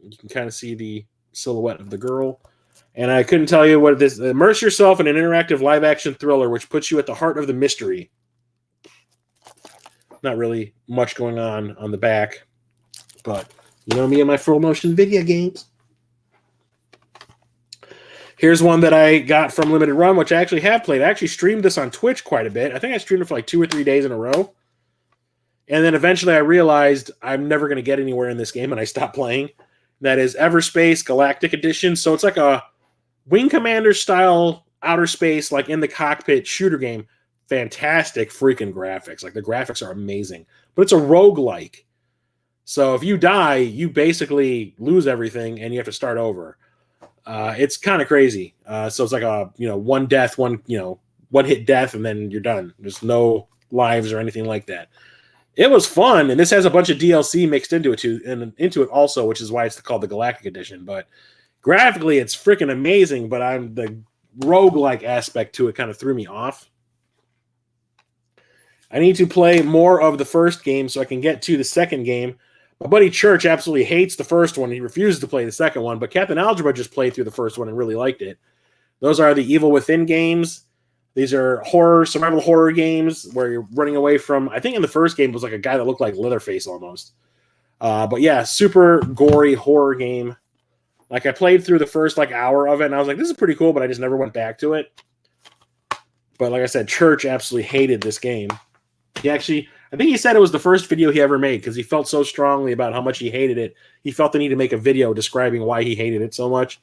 You can kind of see the silhouette of the girl. And I couldn't tell you what it is. Immerse yourself in an interactive live-action thriller which puts you at the heart of the mystery. Not really much going on the back. But you know me and my full motion video games. Here's one that I got from Limited Run, which I actually have played. I actually streamed this on Twitch quite a bit. I think I streamed it for like 2 or 3 days in a row. And then eventually I realized I'm never going to get anywhere in this game, and I stopped playing. That is Everspace Galactic Edition. So it's like a Wing Commander style outer space, like in the cockpit shooter game. Fantastic freaking graphics. Like the graphics are amazing. But it's a roguelike. So if you die, you basically lose everything and you have to start over. It's kind of crazy. So it's like a, one death, one hit death, and then you're done. There's no lives or anything like that. It was fun, and this has a bunch of DLC mixed into it also, which is why it's called the Galactic Edition. But graphically, it's freaking amazing, but the roguelike aspect to it kind of threw me off. I need to play more of the first game so I can get to the second game. My buddy Church absolutely hates the first one. He refuses to play the second one, but Captain Algebra just played through the first one and really liked it. Those are the Evil Within games. These are survival horror games where you're running away from, I think in the first game it was like a guy that looked like Leatherface almost. But yeah, super gory horror game. Like I played through the first hour of it and I was like, this is pretty cool, but I just never went back to it. But like I said, Church absolutely hated this game. I think he said it was the first video he ever made because he felt so strongly about how much he hated it. He felt the need to make a video describing why he hated it so much,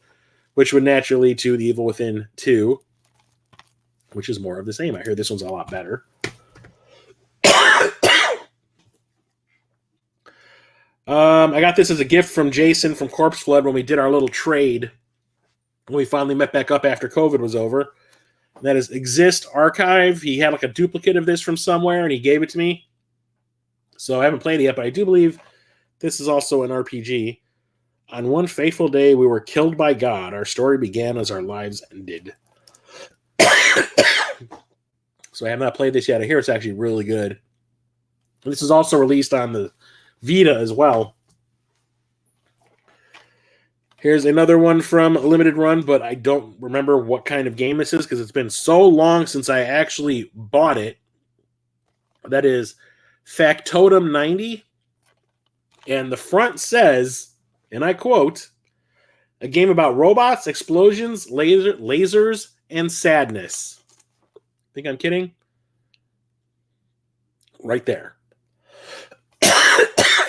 which would naturally lead to the Evil Within 2, which is more of the same. I hear this one's a lot better. I got this as a gift from Jason from Corpse Flood when we did our little trade. When we finally met back up after COVID was over. That is Exist Archive. He had like a duplicate of this from somewhere, and he gave it to me. So I haven't played it yet, but I do believe this is also an RPG. On one fateful day, we were killed by God. Our story began as our lives ended. So I have not played this yet. I hear it's actually really good. This is also released on the Vita as well. Here's another one from Limited Run, but I don't remember what kind of game this is because it's been so long since I actually bought it. That is Factotum 90. And the front says, and I quote, a game about robots, explosions, lasers, and sadness. Think I'm kidding? Right there.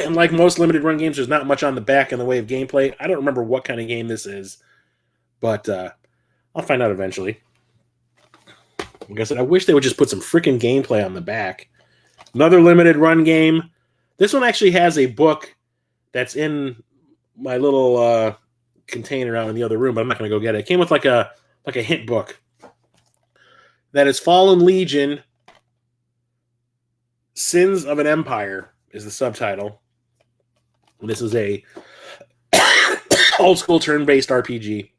And like most limited run games, there's not much on the back in the way of gameplay. I don't remember what kind of game this is, but I'll find out eventually. Like I said, I wish they would just put some freaking gameplay on the back. Another limited run game. This one actually has a book that's in my little container out in the other room, but I'm not going to go get it. It came with like a hint book. That is Fallen Legion, Sins of an Empire is the subtitle. And this is a old school turn-based RPG.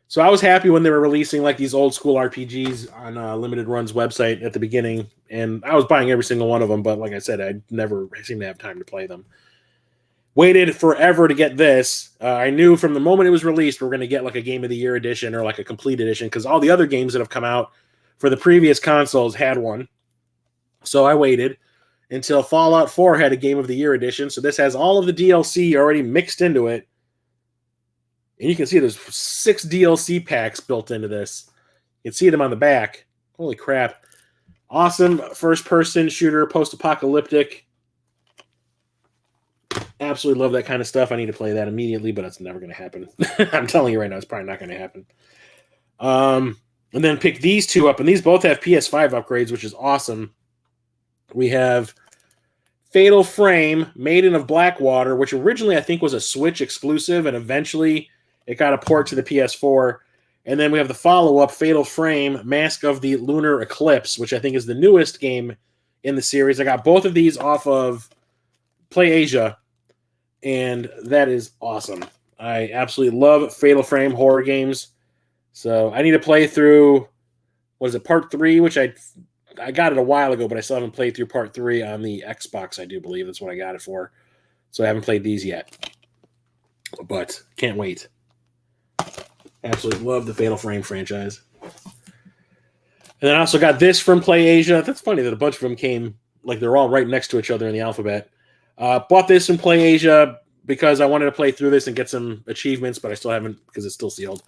So I was happy when they were releasing like these old school RPGs on Limited Run's website at the beginning, and I was buying every single one of them, but like I said, I never seemed to have time to play them. Waited forever to get this. I knew from the moment it was released we were going to get like a Game of the Year edition or like a complete edition because all the other games that have come out for the previous consoles had one. So I waited until Fallout 4 had a Game of the Year edition. So this has all of the DLC already mixed into it. And you can see there's 6 DLC packs built into this. You can see them on the back. Holy crap. Awesome first-person shooter, post-apocalyptic. Absolutely love that kind of stuff. I need to play that immediately, but it's never going to happen. I'm telling you right now, it's probably not going to happen. And then pick these two up, and these both have PS5 upgrades, which is awesome. We have Fatal Frame, Maiden of Blackwater, which originally I think was a Switch exclusive, and eventually it got a port to the PS4. And then we have the follow-up, Fatal Frame, Mask of the Lunar Eclipse, which I think is the newest game in the series. I got both of these off of PlayAsia, and that is awesome. I absolutely love Fatal Frame horror games. So I need to play through, what is it, Part 3, which I got it a while ago, but I still haven't played through Part 3 on the Xbox, I do believe. That's what I got it for. So I haven't played these yet. But can't wait. Absolutely love the Fatal Frame franchise. And then I also got this from PlayAsia. That's funny that a bunch of them came, like they're all right next to each other in the alphabet. Bought this from PlayAsia because I wanted to play through this and get some achievements, but I still haven't because it's still sealed.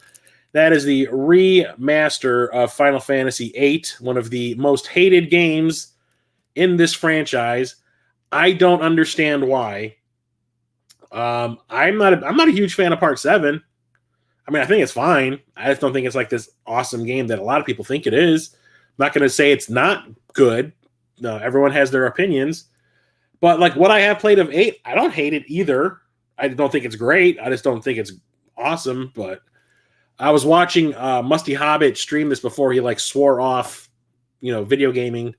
That is the remaster of Final Fantasy VIII, one of the most hated games in this franchise. I don't understand why. I'm not a huge fan of Part 7. I mean, I think it's fine. I just don't think it's like this awesome game that a lot of people think it is. I'm not going to say it's not good. No, everyone has their opinions. But like what I have played of 8, I don't hate it either. I don't think it's great. I just don't think it's awesome. But I was watching Musty Hobbit stream this before he like swore off, video gaming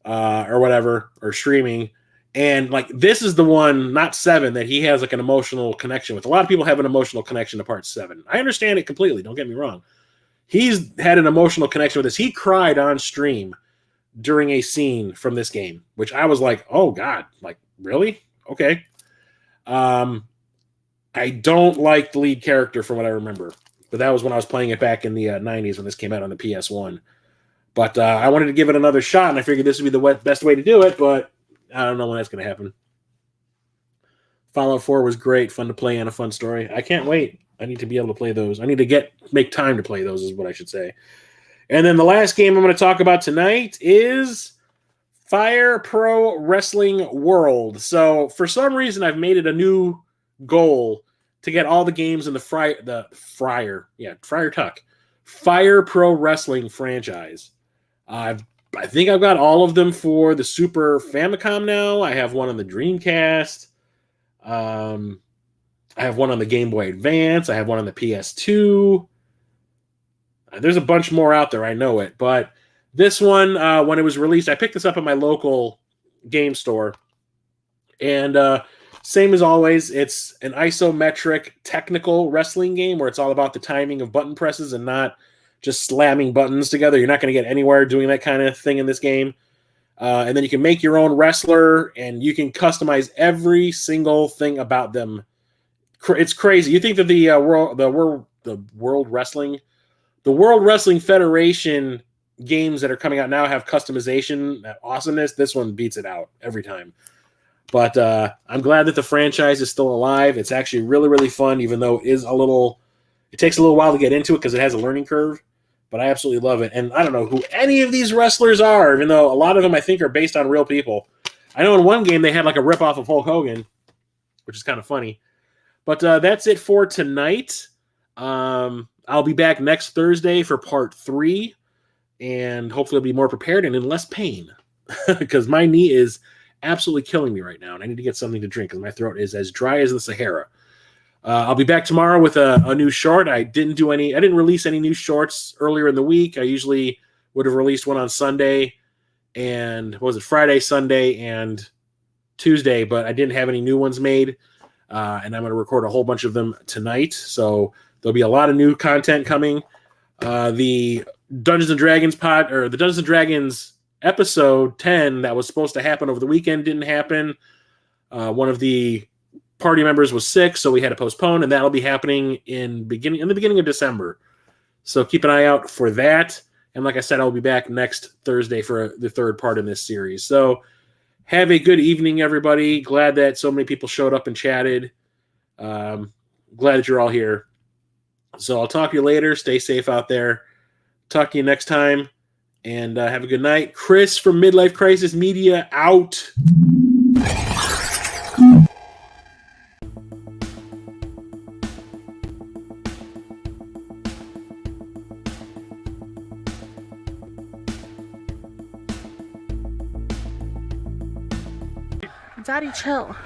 or whatever, or streaming. And like this is the one, not 7, that he has like an emotional connection with. A lot of people have an emotional connection to Part 7. I understand it completely. Don't get me wrong. He's had an emotional connection with this. He cried on stream during a scene from this game, which I was like, oh God, like really? Okay. I don't like the lead character from what I remember, but that was when I was playing it back in the 90s when this came out on the PS1. But I wanted to give it another shot, and I figured this would be the best way to do it, but I don't know when that's going to happen. Fallout 4 was great, fun to play, and a fun story. I can't wait. I need to be able to play those. I need to make time to play those is what I should say. And then the last game I'm going to talk about tonight is Fire Pro Wrestling World. So for some reason, I've made it a new goal to get all the games in the Friar Tuck Fire Pro Wrestling franchise. I think I've got all of them for the Super Famicom now. I have one on the Dreamcast. I have one on the Game Boy Advance. I have one on the PS2. There's a bunch more out there, I know it, but this one, when it was released, I picked this up at my local game store, and same as always, it's an isometric technical wrestling game where it's all about the timing of button presses and not just slamming buttons together. You're not going to get anywhere doing that kind of thing in this game. And then you can make your own wrestler, and you can customize every single thing about them. It's crazy. You think that the World Wrestling Federation games that are coming out now have customization, that awesomeness. This one beats it out every time. But I'm glad that the franchise is still alive. It's actually really, really fun, even though it takes a little while to get into it because it has a learning curve. But I absolutely love it. And I don't know who any of these wrestlers are, even though a lot of them I think are based on real people. I know in one game they had like a ripoff of Hulk Hogan, which is kind of funny. But that's it for tonight. I'll be back next Thursday for part 3, and hopefully I'll be more prepared and in less pain because my knee is absolutely killing me right now, and I need to get something to drink because my throat is as dry as the Sahara. I'll be back tomorrow with a new short. I didn't release any new shorts earlier in the week. I usually would have released one on Sunday and Friday, Sunday, and Tuesday, but I didn't have any new ones made. And I'm going to record a whole bunch of them tonight. So there'll be a lot of new content coming. The Dungeons and Dragons the Dungeons and Dragons episode 10 that was supposed to happen over the weekend didn't happen. One of the party members was sick, so we had to postpone, and that'll be happening in the beginning of December. So keep an eye out for that. And like I said, I'll be back next Thursday for the third part in this series. So have a good evening, everybody. Glad that so many people showed up and chatted. Glad that you're all here. So I'll talk to you later. Stay safe out there. Talk to you next time. And have a good night. Chris from Midlife Crisis Media out. Daddy, chill.